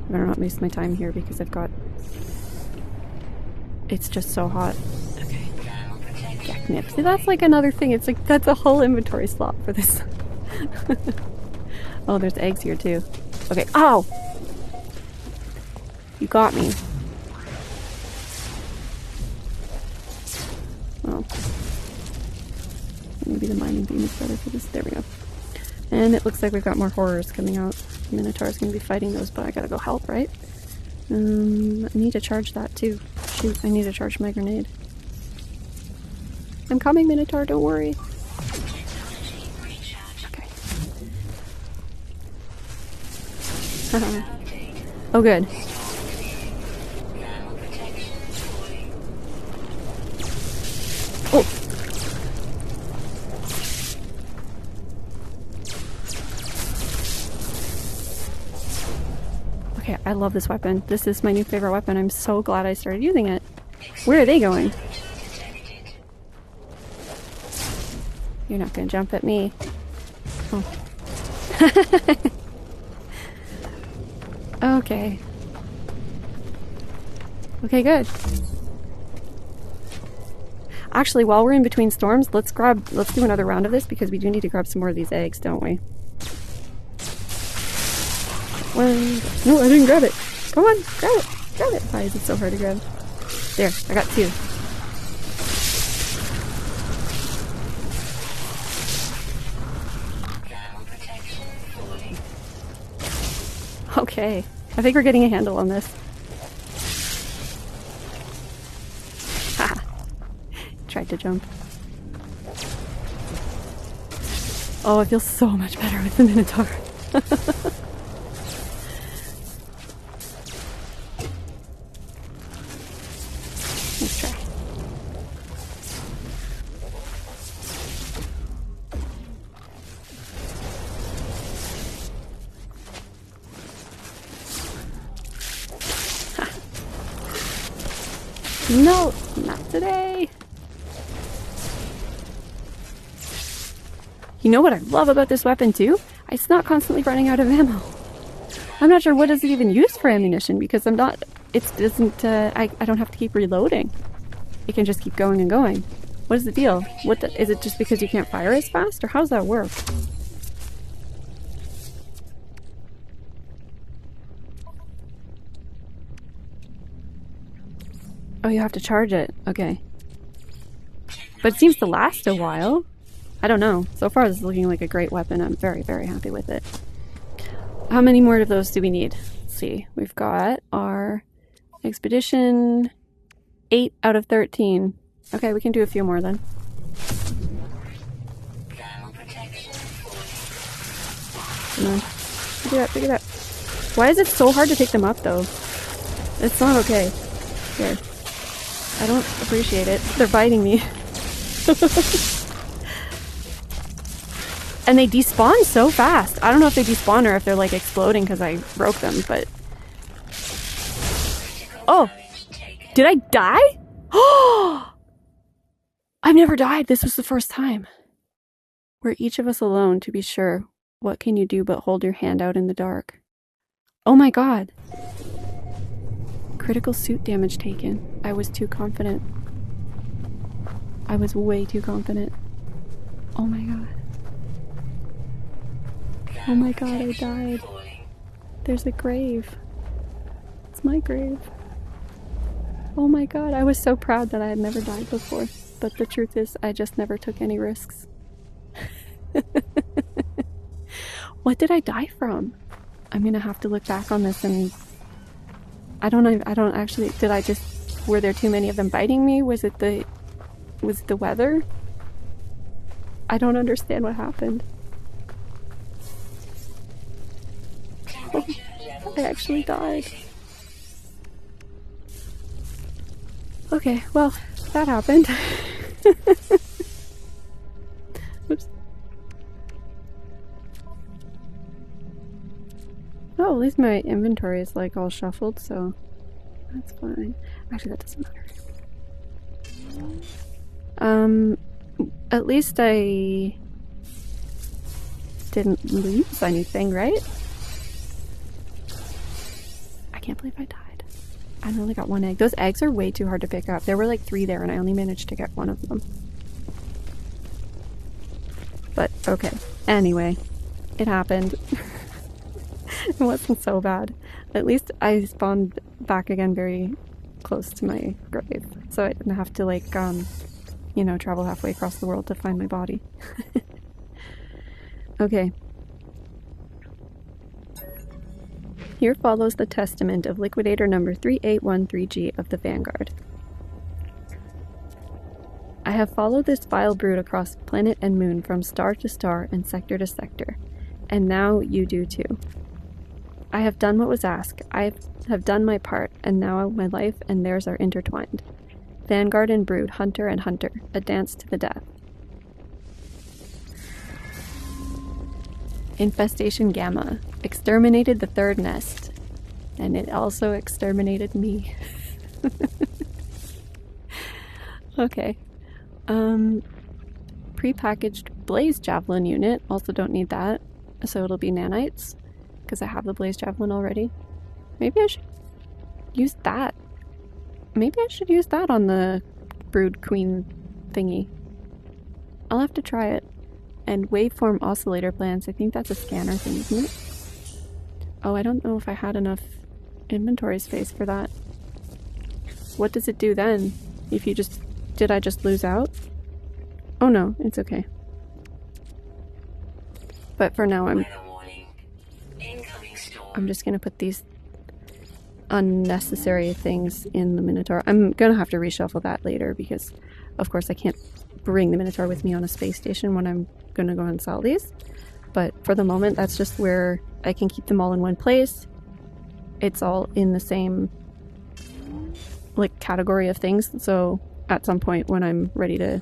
Speaker 1: I better not waste my time here because I've got... It's just so hot. Okay. Geknip. See, that's like another thing. It's like, that's a whole inventory slot for this. Oh, there's eggs here too. Okay. Ow! You got me. Oh. Maybe the mining beam is better for this. There we go. And it looks like we've got more horrors coming out. The Minotaur's gonna be fighting those, but I gotta go help, right? I need to charge that too. Shoot, I need to charge my grenade. I'm coming, Minotaur, don't worry. Okay. Oh, good. Oh! Okay, I love this weapon. This is my new favorite weapon. I'm so glad I started using it. Where are they going? You're not gonna jump at me. Oh. Okay. Okay, good. Actually, while we're in between storms, let's do another round of this because we do need to grab some more of these eggs, don't we? No, I didn't grab it. Come on, grab it. Grab it. Why is it so hard to grab? There, I got 2. Okay, I think we're getting a handle on this. Haha. Tried to jump. Oh, it feels so much better with the Minotaur. Let's try. No, not today. You know what I love about this weapon too? It's not constantly running out of ammo. I'm not sure what does it even use for ammunition because I'm not, it doesn't, I don't have to keep reloading. It can just keep going and going. What is the deal? Is it just because you can't fire as fast or how does that work? Oh, you have to charge it. Okay. But it seems to last a while. I don't know. So far, this is looking like a great weapon. I'm very, very happy with it. How many more of those do we need? Let's see. We've got our expedition 8 out of 13. Okay, we can do a few more then. Come on. Pick it up, pick it up. Why is it so hard to pick them up, though? It's not okay. Here. I don't appreciate it. They're biting me. And they despawn so fast. I don't know if they despawn or if they're like exploding because I broke them, but... Oh! Did I die? Oh! I've never died. This was the first time. We're each of us alone, to be sure. What can you do but hold your hand out in the dark? Oh my god. Critical suit damage taken. I was too confident. I was way too confident. Oh my god. Oh my god, I died. There's a grave. It's my grave. Oh my god, I was so proud that I had never died before. But the truth is, I just never took any risks. What did I die from? I'm gonna have to look back on this and... I don't actually... Were there too many of them biting me? Was it the weather? I don't understand what happened. Oh, I actually died. Okay, well, that happened. Oops. Oh, at least my inventory is like all shuffled, so that's fine. Actually, that doesn't matter. At least I didn't lose anything, right? I can't believe I died. I only got one egg. Those eggs are way too hard to pick up. There were like 3 there and I only managed to get 1 of them. But, okay. Anyway, it happened. It wasn't so bad. At least I spawned back again very close to my grave. So I didn't have to like, you know, travel halfway across the world to find my body. Okay. Here follows the testament of Liquidator number 3813G of the Vanguard. I have followed this vile brood across planet and moon from star to star and sector to sector, and now you do too. I have done what was asked, I have done my part, and now my life and theirs are intertwined. Vanguard and brood, hunter and hunter, a dance to the death. Infestation Gamma exterminated the 3rd nest, and it also exterminated me. Okay. Pre-packaged Blaze Javelin unit, also don't need that, so it'll be nanites, because I have the Blaze Javelin already. Maybe I should use that. Maybe I should use that on the Brood Queen thingy. I'll have to try it. And waveform oscillator plans. I think that's a scanner thing, isn't it? Oh, I don't know if I had enough inventory space for that. What does it do then? If you just... Did I just lose out? Oh no, it's okay. But for now I'm just gonna put these unnecessary things in the Minotaur. I'm gonna have to reshuffle that later because of course I can't bring the Minotaur with me on a space station when I'm gonna go and sell these. But for the moment that's just where I can keep them all in one place. It's all in the same like category of things, so at some point when I'm ready to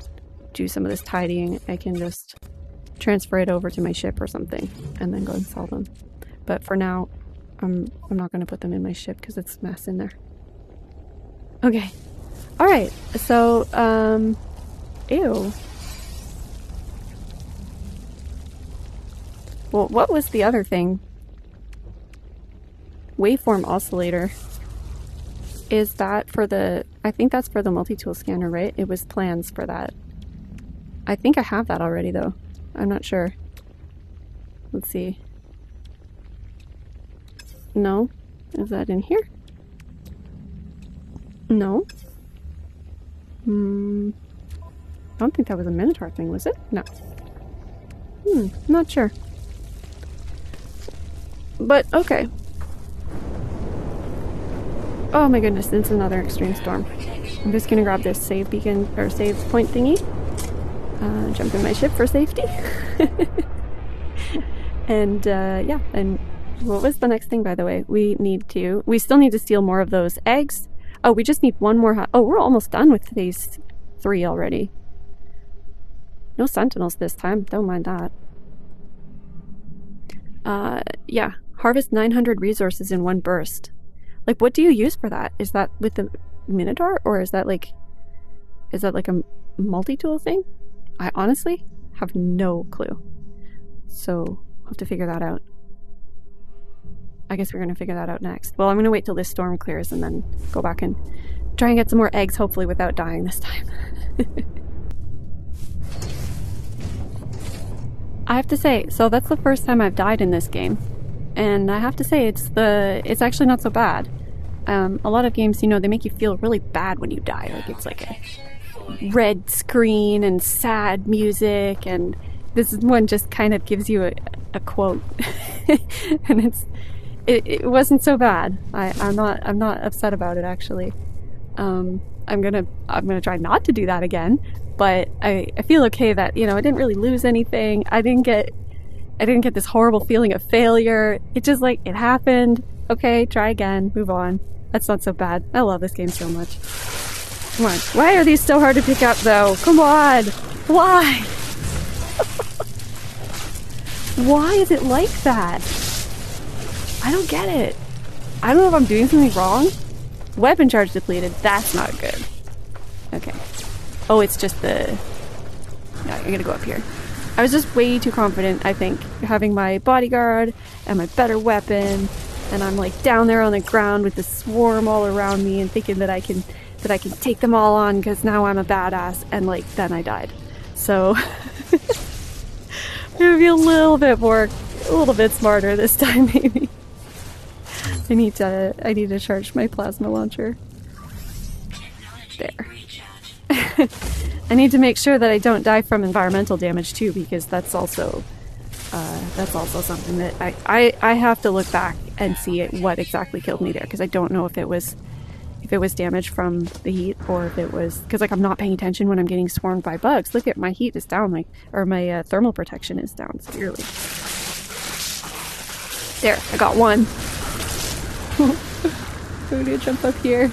Speaker 1: do some of this tidying I can just transfer it over to my ship or something and then go and sell them. But for now I'm not going to put them in my ship because it's a mess in there. Okay, Alright, so, ew. Well, what was the other thing? Waveform oscillator. Is that for the... I think that's for the multi-tool scanner, right? It was plans for that. I think I have that already, though. I'm not sure. Let's see. No? Is that in here? No? I don't think that was a Minotaur thing, was it? No. Not sure. But, okay. Oh my goodness, it's another extreme storm. I'm just gonna grab this save beacon, or save point thingy. Jump in my ship for safety. And, yeah, and what was the next thing, by the way? We still need to steal more of those eggs. Oh, we just need one more. Oh, we're almost done with phase 3 already. No sentinels this time. Don't mind that. Yeah. Harvest 900 resources in one burst. Like, what do you use for that? Is that with the Minotaur? Or is that like a multi-tool thing? I honestly have no clue. So, I'll have to figure that out. I guess we're going to figure that out next. Well, I'm going to wait till this storm clears and then go back and try and get some more eggs, hopefully without dying this time. I have to say, so that's the first time I've died in this game. And I have to say, it's actually not so bad. A lot of games, you know, they make you feel really bad when you die. Like, it's like a red screen and sad music, and this one just kind of gives you a quote. And it wasn't so bad. I'm not upset about it, actually. I'm gonna try not to do that again, but I feel okay that, you know, I didn't really lose anything. I didn't get this horrible feeling of failure. It just, like, it happened. Okay, try again, move on. That's not so bad. I love this game so much. Come on. Why are these so hard to pick up, though? Come on! Why? Why is it like that? I don't get it. I don't know if I'm doing something wrong. Weapon charge depleted. That's not good. Okay. Oh, it's just the... No, I'm gonna go up here. I was just way too confident, I think, having my bodyguard and my better weapon, and I'm like down there on the ground with the swarm all around me and thinking that I can take them all on because now I'm a badass, and like then I died. So it would be a little bit smarter this time, maybe. I need to charge my plasma launcher. There. I need to make sure that I don't die from environmental damage too, because that's also something that I have to look back and see what exactly killed me there, because I don't know if it was damage from the heat, or if it was because, like, I'm not paying attention when I'm getting swarmed by bugs. Look at my heat is down, like, or my thermal protection is down severely. There, I got one. I'm gonna jump up here.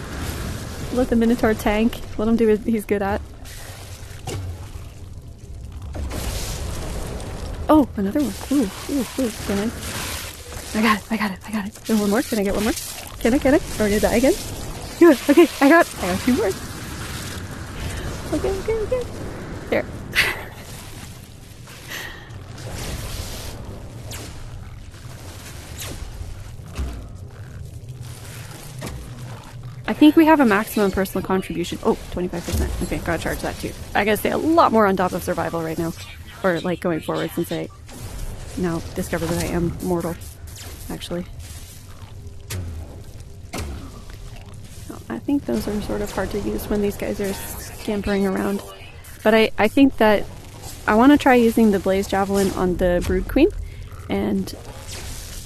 Speaker 1: Let the Minotaur tank. Let him do what he's good at. Oh, another one. Ooh. Can I got it. And one more. Can I get one more? Can I? Or did I die again? Good. Okay, I got 2 more. Okay. There. I think we have a maximum personal contribution. Oh, 25%. Okay, gotta charge that too. I gotta stay a lot more on top of survival right now. Or, like, going forward, since I now discover that I am mortal, actually. Oh, I think those are sort of hard to use when these guys are scampering around. But I think that I want to try using the Blaze Javelin on the Brood Queen. And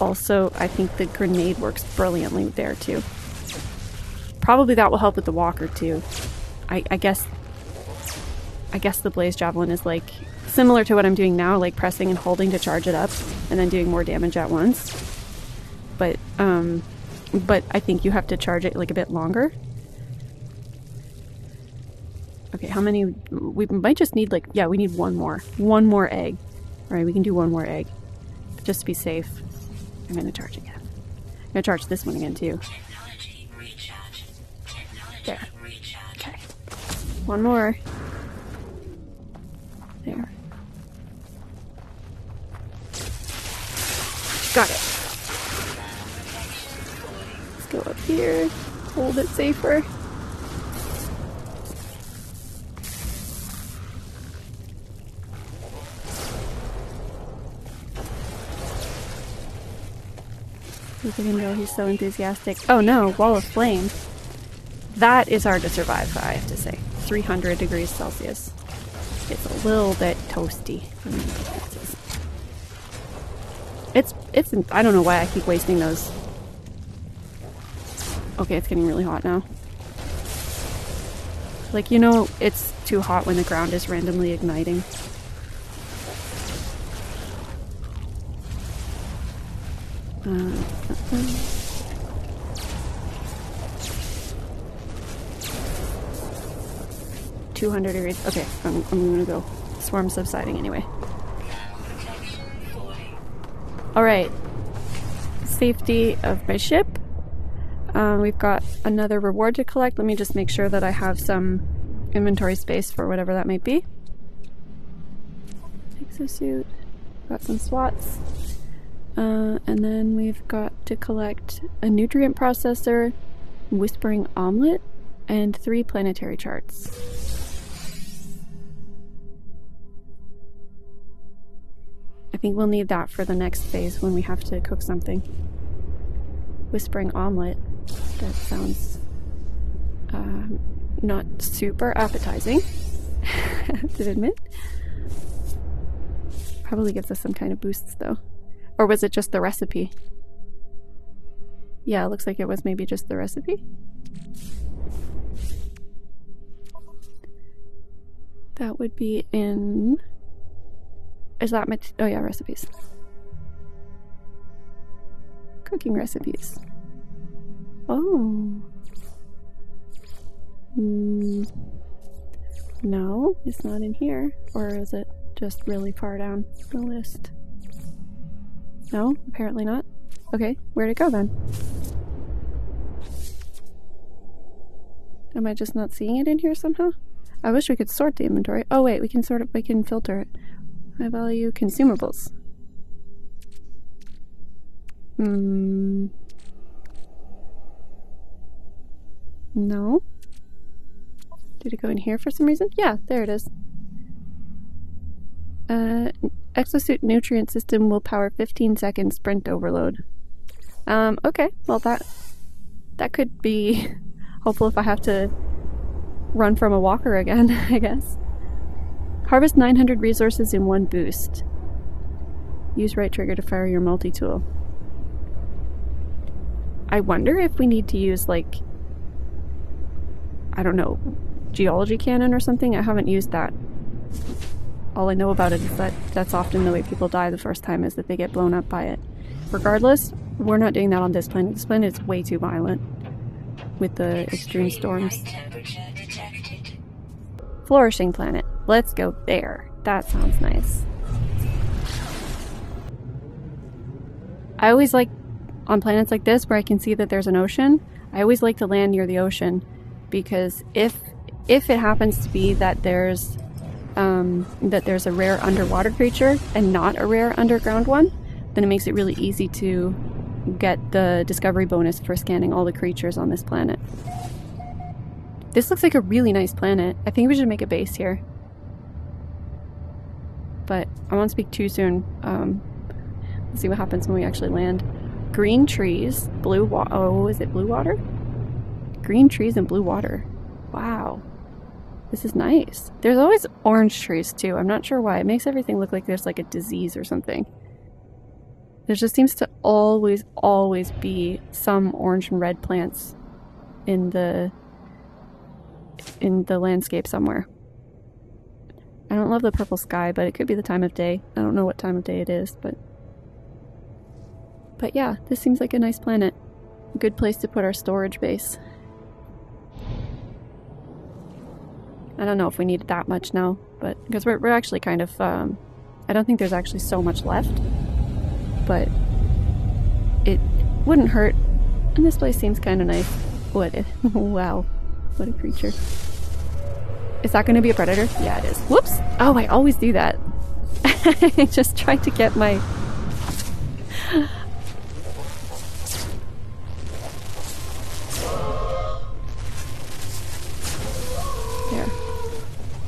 Speaker 1: also, I think the grenade works brilliantly there, too. Probably that will help with the walker too. I guess the Blaze Javelin is like similar to what I'm doing now, like pressing and holding to charge it up and then doing more damage at once. But I think you have to charge it like a bit longer. Okay, how many? We might just need, like, yeah, we need one more egg. All right, we can do one more egg just to be safe. I'm gonna charge again. I'm gonna charge this one again too. There. Okay. One more. There. Got it. Let's go up here. Hold it safer. Look at him go, he's so enthusiastic. Oh no, wall of flame. That is hard to survive, I have to say. 300 degrees Celsius. It's a little bit toasty. It's I don't know why I keep wasting those. Okay, it's getting really hot now. Like, you know, it's too hot when the ground is randomly igniting. Uh, 200 degrees. Okay, I'm gonna go. Swarm subsiding anyway. Alright. Safety of my ship. We've got another reward to collect. Let me just make sure that I have some inventory space for whatever that might be. Exosuit. Got some SWATs. And then we've got to collect a nutrient processor, whispering omelet, and 3 planetary charts. I think we'll need that for the next phase when we have to cook something. Whispering omelet. That sounds not super appetizing, I have to admit. Probably gives us some kind of boosts though. Or was it just the recipe? Yeah, it looks like it was maybe just the recipe. That would be in... Is that oh yeah, recipes. Cooking recipes. Oh. No, it's not in here. Or is it just really far down the list? No, apparently not. Okay, where'd it go then? Am I just not seeing it in here somehow? I wish we could sort the inventory. Oh wait, we can sort it, we can filter it. High value consumables. No. Did it go in here for some reason? Yeah, there it is. Exosuit nutrient system will power 15-second sprint overload. Okay, well that could be helpful if I have to run from a walker again, I guess. Harvest 900 resources in one boost. Use right trigger to fire your multi-tool. I wonder if we need to use, like, I don't know, geology cannon or something? I haven't used that. All I know about it is that that's often the way people die the first time, is that they get blown up by it. Regardless, we're not doing that on this planet. This planet is way too violent with the extreme storms. Flourishing planet. Let's go there. That sounds nice. I always like, on planets like this where I can see that there's an ocean, I always like to land near the ocean, because if it happens to be that there's a rare underwater creature and not a rare underground one, then it makes it really easy to get the discovery bonus for scanning all the creatures on this planet. This looks like a really nice planet. I think we should make a base here. But I won't speak too soon. Let's see what happens when we actually land. Green trees, blue water. Oh, is it blue water? Green trees and blue water. Wow. This is nice. There's always orange trees too. I'm not sure why. It makes everything look like there's like a disease or something. There just seems to always be some orange and red plants in the landscape somewhere. I don't love the purple sky, but it could be the time of day. I don't know what time of day it is, but yeah, this seems like a nice planet. A good place to put our storage base. I don't know if we need that much now, but because we're actually kind of I don't think there's actually so much left, but it wouldn't hurt. And this place seems kind of nice. Wow, what a creature. Is that going to be a predator? Yeah, it is. Whoops! Oh, I always do that. I just tried to get my... There.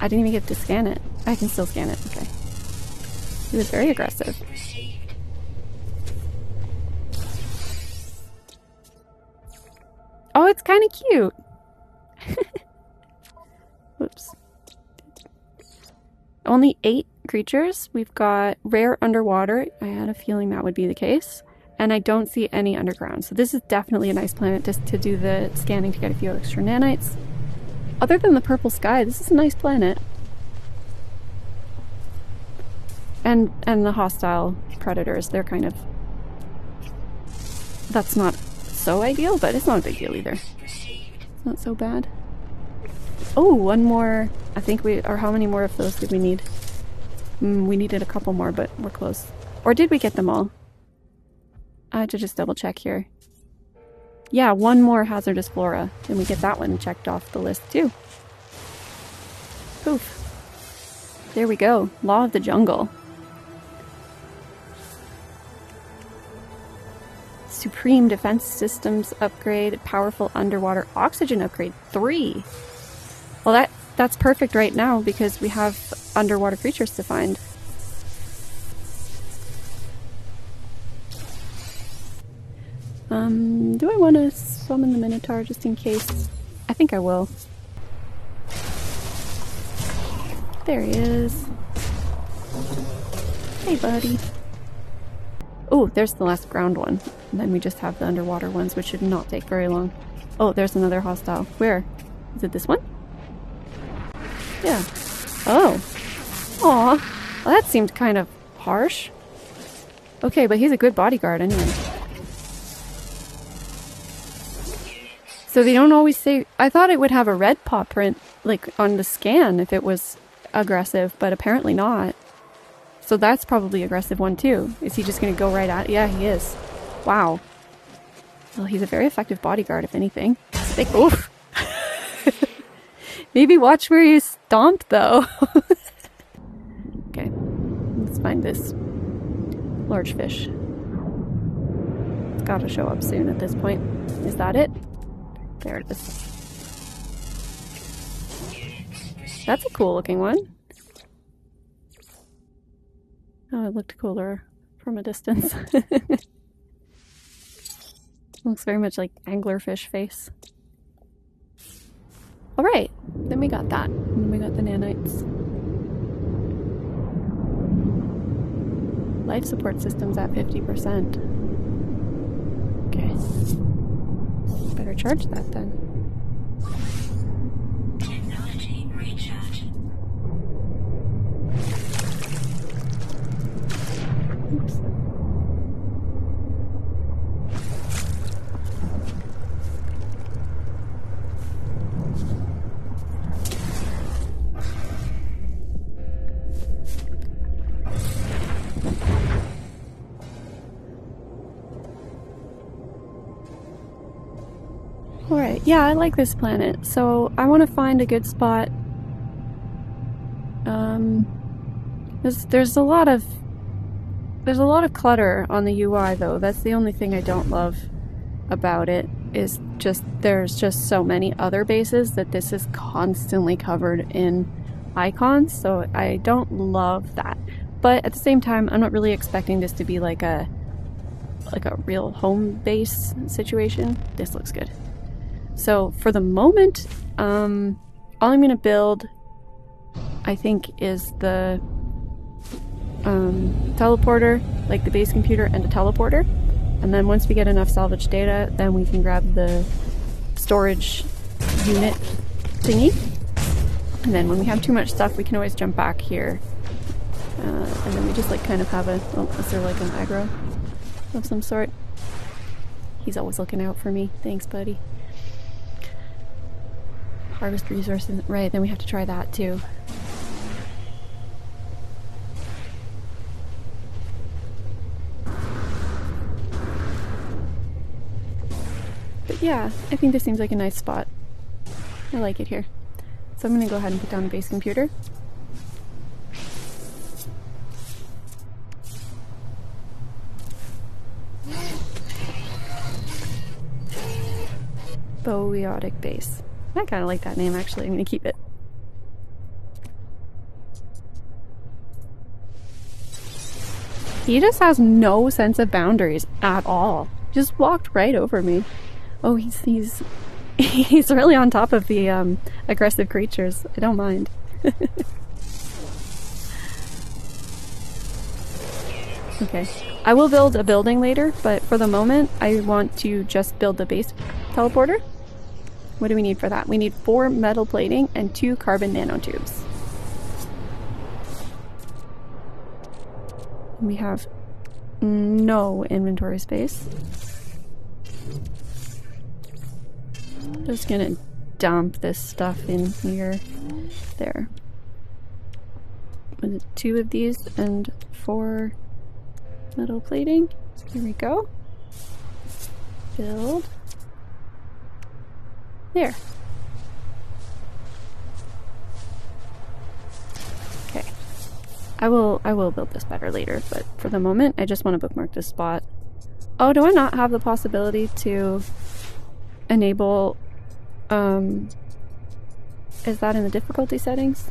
Speaker 1: I didn't even get to scan it. I can still scan it. Okay. He was very aggressive. Oh, it's kind of cute. Whoops. Only 8 creatures. We've got rare underwater. I had a feeling that would be the case. And I don't see any underground. So this is definitely a nice planet just to do the scanning to get a few extra nanites. Other than the purple sky, this is a nice planet. And the hostile predators, they're kind of... That's not so ideal, but it's not a big deal either. It's not so bad. Oh, one more. I think we... Or how many more of those did we need? We needed a couple more, but we're close. Or did we get them all? I had to just double check here. Yeah, one more hazardous flora. And we get that one checked off the list too. Poof. There we go. Law of the jungle. Supreme defense systems upgrade. Powerful underwater oxygen upgrade. 3. Well, that's perfect right now because we have underwater creatures to find. Do I want to summon the Minotaur just in case? I think I will. There he is. Hey, buddy. Oh, there's the last ground one. And then we just have the underwater ones, which should not take very long. Oh, there's another hostile. Where? Is it this one? Yeah. Oh. Aw. Well, that seemed kind of harsh. Okay, but he's a good bodyguard anyway. So they don't always say... I thought it would have a red paw print, like, on the scan if it was aggressive, but apparently not. So that's probably aggressive one too. Is he just going to go right at it? Yeah, he is. Wow. Well, he's a very effective bodyguard, if anything. Like, oof. Maybe watch where you stomp, though. Okay. Let's find this large fish. It's got to show up soon at this point. Is that it? There it is. That's a cool looking one. Oh, it looked cooler from a distance. Looks very much like anglerfish face. Alright, then we got that. And we got the nanites. Life support system's at 50%. Okay. Better charge that then.
Speaker 2: Technology recharge.
Speaker 1: Oops. Alright, yeah, I like this planet, so I want to find a good spot. There's a lot of clutter on the UI though. That's the only thing I don't love about it, is just there's just so many other bases that this is constantly covered in icons, so I don't love that. But at the same time, I'm not really expecting this to be like a real home base situation. This looks good. So for the moment, all I'm going to build, I think, is the teleporter, like the base computer and a teleporter. And then once we get enough salvage data, then we can grab the storage unit thingy. And then when we have too much stuff, we can always jump back here. And then we just like kind of have a... Oh, is there like an aggro of some sort? He's always looking out for me. Thanks, buddy. Harvest resources. Right, then we have to try that too. But yeah, I think this seems like a nice spot. I like it here. So I'm going to go ahead and put down the base computer. Boiotic base. I kind of like that name, actually. I'm going to keep it. He just has no sense of boundaries at all. Just walked right over me. Oh, he's really on top of the aggressive creatures. I don't mind. Okay. I will build a building later, but for the moment, I want to just build the base teleporter. What do we need for that? We need 4 metal plating and 2 carbon nanotubes. We have no inventory space. Just gonna dump this stuff in here. There. Was it 2 of these and 4 metal plating? Here we go. Build. There. Okay. I will build this better later, but for the moment I just want to bookmark this spot. Oh, do I not have the possibility to enable is that in the difficulty settings?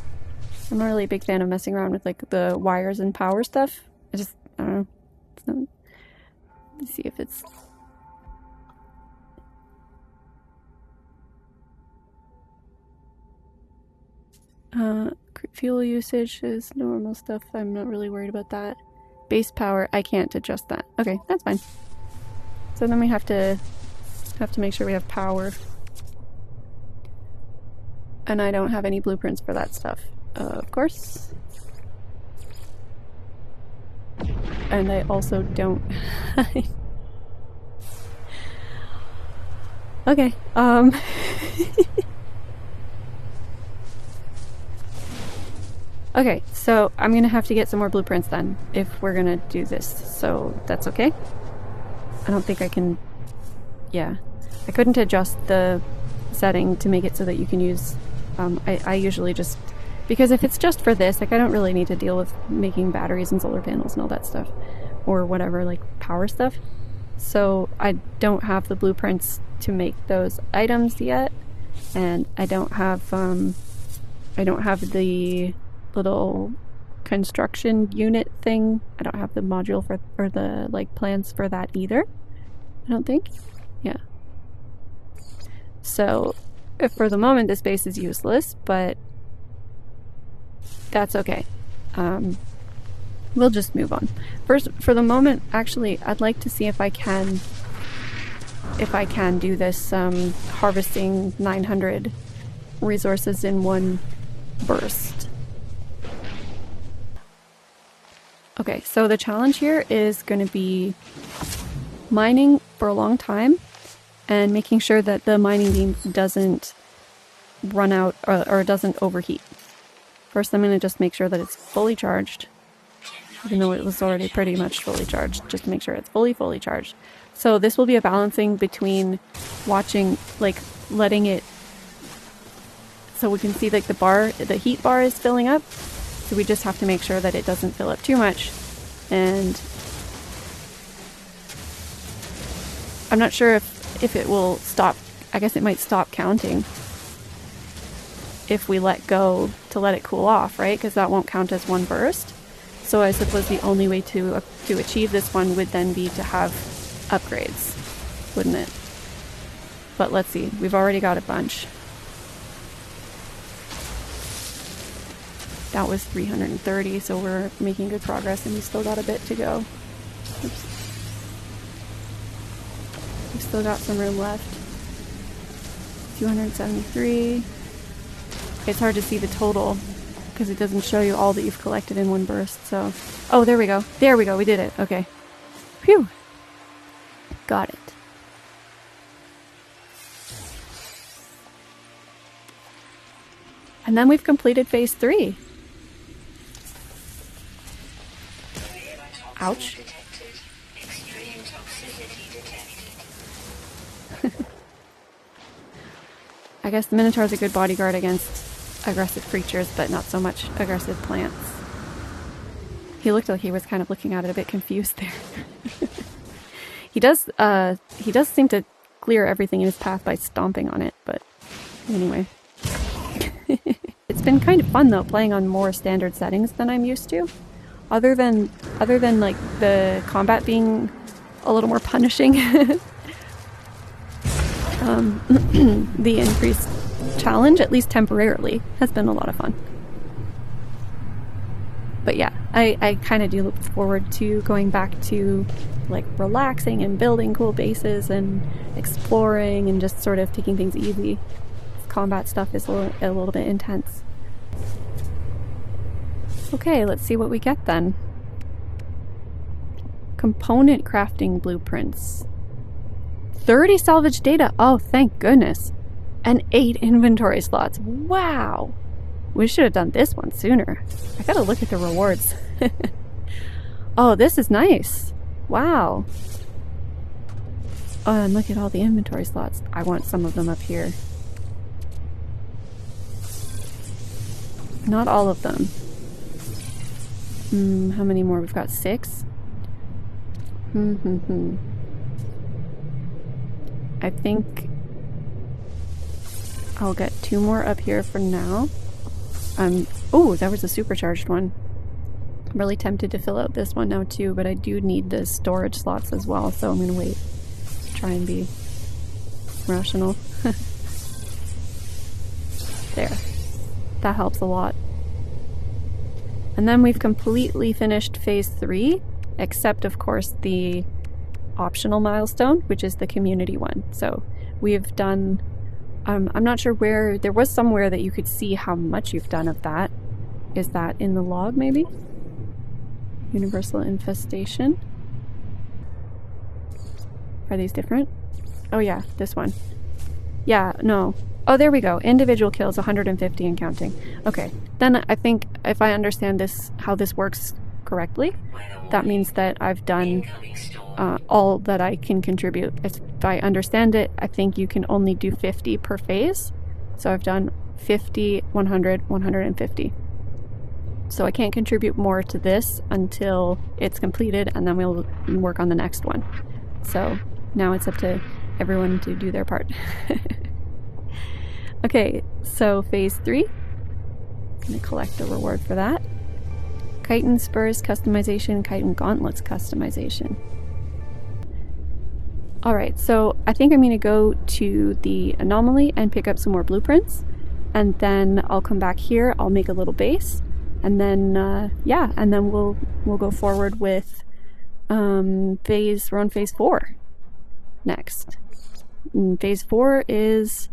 Speaker 1: I'm not really a big fan of messing around with like the wires and power stuff. I don't know. Let's see if it's fuel usage is normal stuff. I'm not really worried about that. Base power, I can't adjust that. Okay, that's fine. So then we have to make sure we have power. And I don't have any blueprints for that stuff, of course. And I also don't. Okay, okay, so I'm gonna have to get some more blueprints then, if we're gonna do this, so that's okay. I don't think I can... yeah. I couldn't adjust the setting to make it so that you can use... I usually just... because if it's just for this, like I don't really need to deal with making batteries and solar panels and all that stuff. Or whatever, like power stuff. So I don't have the blueprints to make those items yet. And I don't have the little construction unit thing. I don't have the module for, or the like plans for that either. I don't think. Yeah. So for the moment this base is useless, but that's okay. We'll just move on. First, for the moment, actually, I'd like to see if I can do this harvesting 900 resources in one burst. Okay, so the challenge here is going to be mining for a long time and making sure that the mining beam doesn't run out or doesn't overheat. First, I'm going to just make sure that it's fully charged, even though it was already pretty much fully charged, just to make sure it's fully charged. So this will be a balancing between watching, like letting it, so we can see like the heat bar is filling up. So we just have to make sure that it doesn't fill up too much. And I'm not sure if it will stop. I guess it might stop counting if we let go to let it cool off, right? Because that won't count as one burst. So I suppose the only way to achieve this one would then be to have upgrades, wouldn't it? But let's see. We've already got a bunch. That was 330, so we're making good progress, and we still got a bit to go. Oops. We've still got some room left. 273. It's hard to see the total because it doesn't show you all that you've collected in one burst, so... oh, there we go. There we go. We did it. Okay. Phew. Got it. And then we've completed phase 3. Ouch. I guess the Minotaur is a good bodyguard against aggressive creatures, but not so much aggressive plants. He looked like he was kind of looking at it a bit confused there. He does seem to clear everything in his path by stomping on it, but anyway. It's been kind of fun though, playing on more standard settings than I'm used to. Other than like the combat being a little more punishing. The increased challenge, at least temporarily, has been a lot of fun. But yeah, I kind of do look forward to going back to like relaxing and building cool bases and exploring and just sort of taking things easy. Combat stuff is a little bit intense. Okay, let's see what we get then. Component crafting blueprints. 30 salvage data. Oh, thank goodness. And 8 inventory slots. Wow. We should have done this one sooner. I gotta look at the rewards. Oh, this is nice. Wow. Oh, and look at all the inventory slots. I want some of them up here. Not all of them. How many more? We've got 6. I think I'll get 2 more up here for now. Oh, that was a supercharged one. I'm really tempted to fill out this one now too, but I do need the storage slots as well, so I'm gonna wait. Try and be rational. There. That helps a lot. And then we've completely finished phase 3, except of course the optional milestone, which is the community one. So we've done, I'm not sure where, there was somewhere that you could see how much you've done of that. Is that in the log maybe? Universal infestation. Are these different? Oh yeah, this one. Yeah, no. Oh, there we go. Individual kills, 150 and counting. Okay, then I think if I understand this, how this works correctly, that means that I've done all that I can contribute. If I understand it, I think you can only do 50 per phase. So I've done 50, 100, 150. So I can't contribute more to this until it's completed, and then we'll work on the next one. So now it's up to everyone to do their part. Okay, so phase 3. Gonna collect the reward for that. Chitin Spurs customization, Chitin Gauntlets customization. Alright, so I think I'm gonna go to the anomaly and pick up some more blueprints, and then I'll come back here, I'll make a little base, and then yeah, and then we'll go forward with we're on phase 4 next. And phase 4 is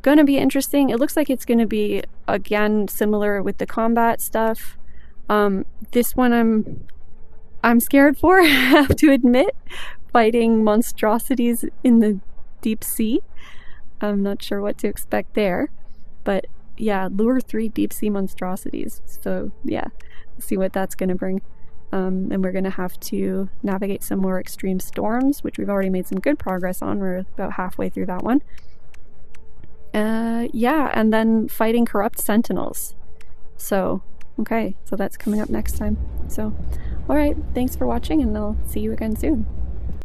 Speaker 1: gonna be interesting. It looks like it's gonna be again similar with the combat stuff. This one I'm scared for, I have to admit, fighting monstrosities in the deep sea. I'm not sure what to expect there, but yeah, lure 3 deep sea monstrosities. So yeah, see what that's gonna bring. And we're gonna have to navigate some more extreme storms, which we've already made some good progress on. We're about halfway through that one. Yeah, and then fighting corrupt sentinels. So, okay, so that's coming up next time. So, alright, thanks for watching, and I'll see you again soon.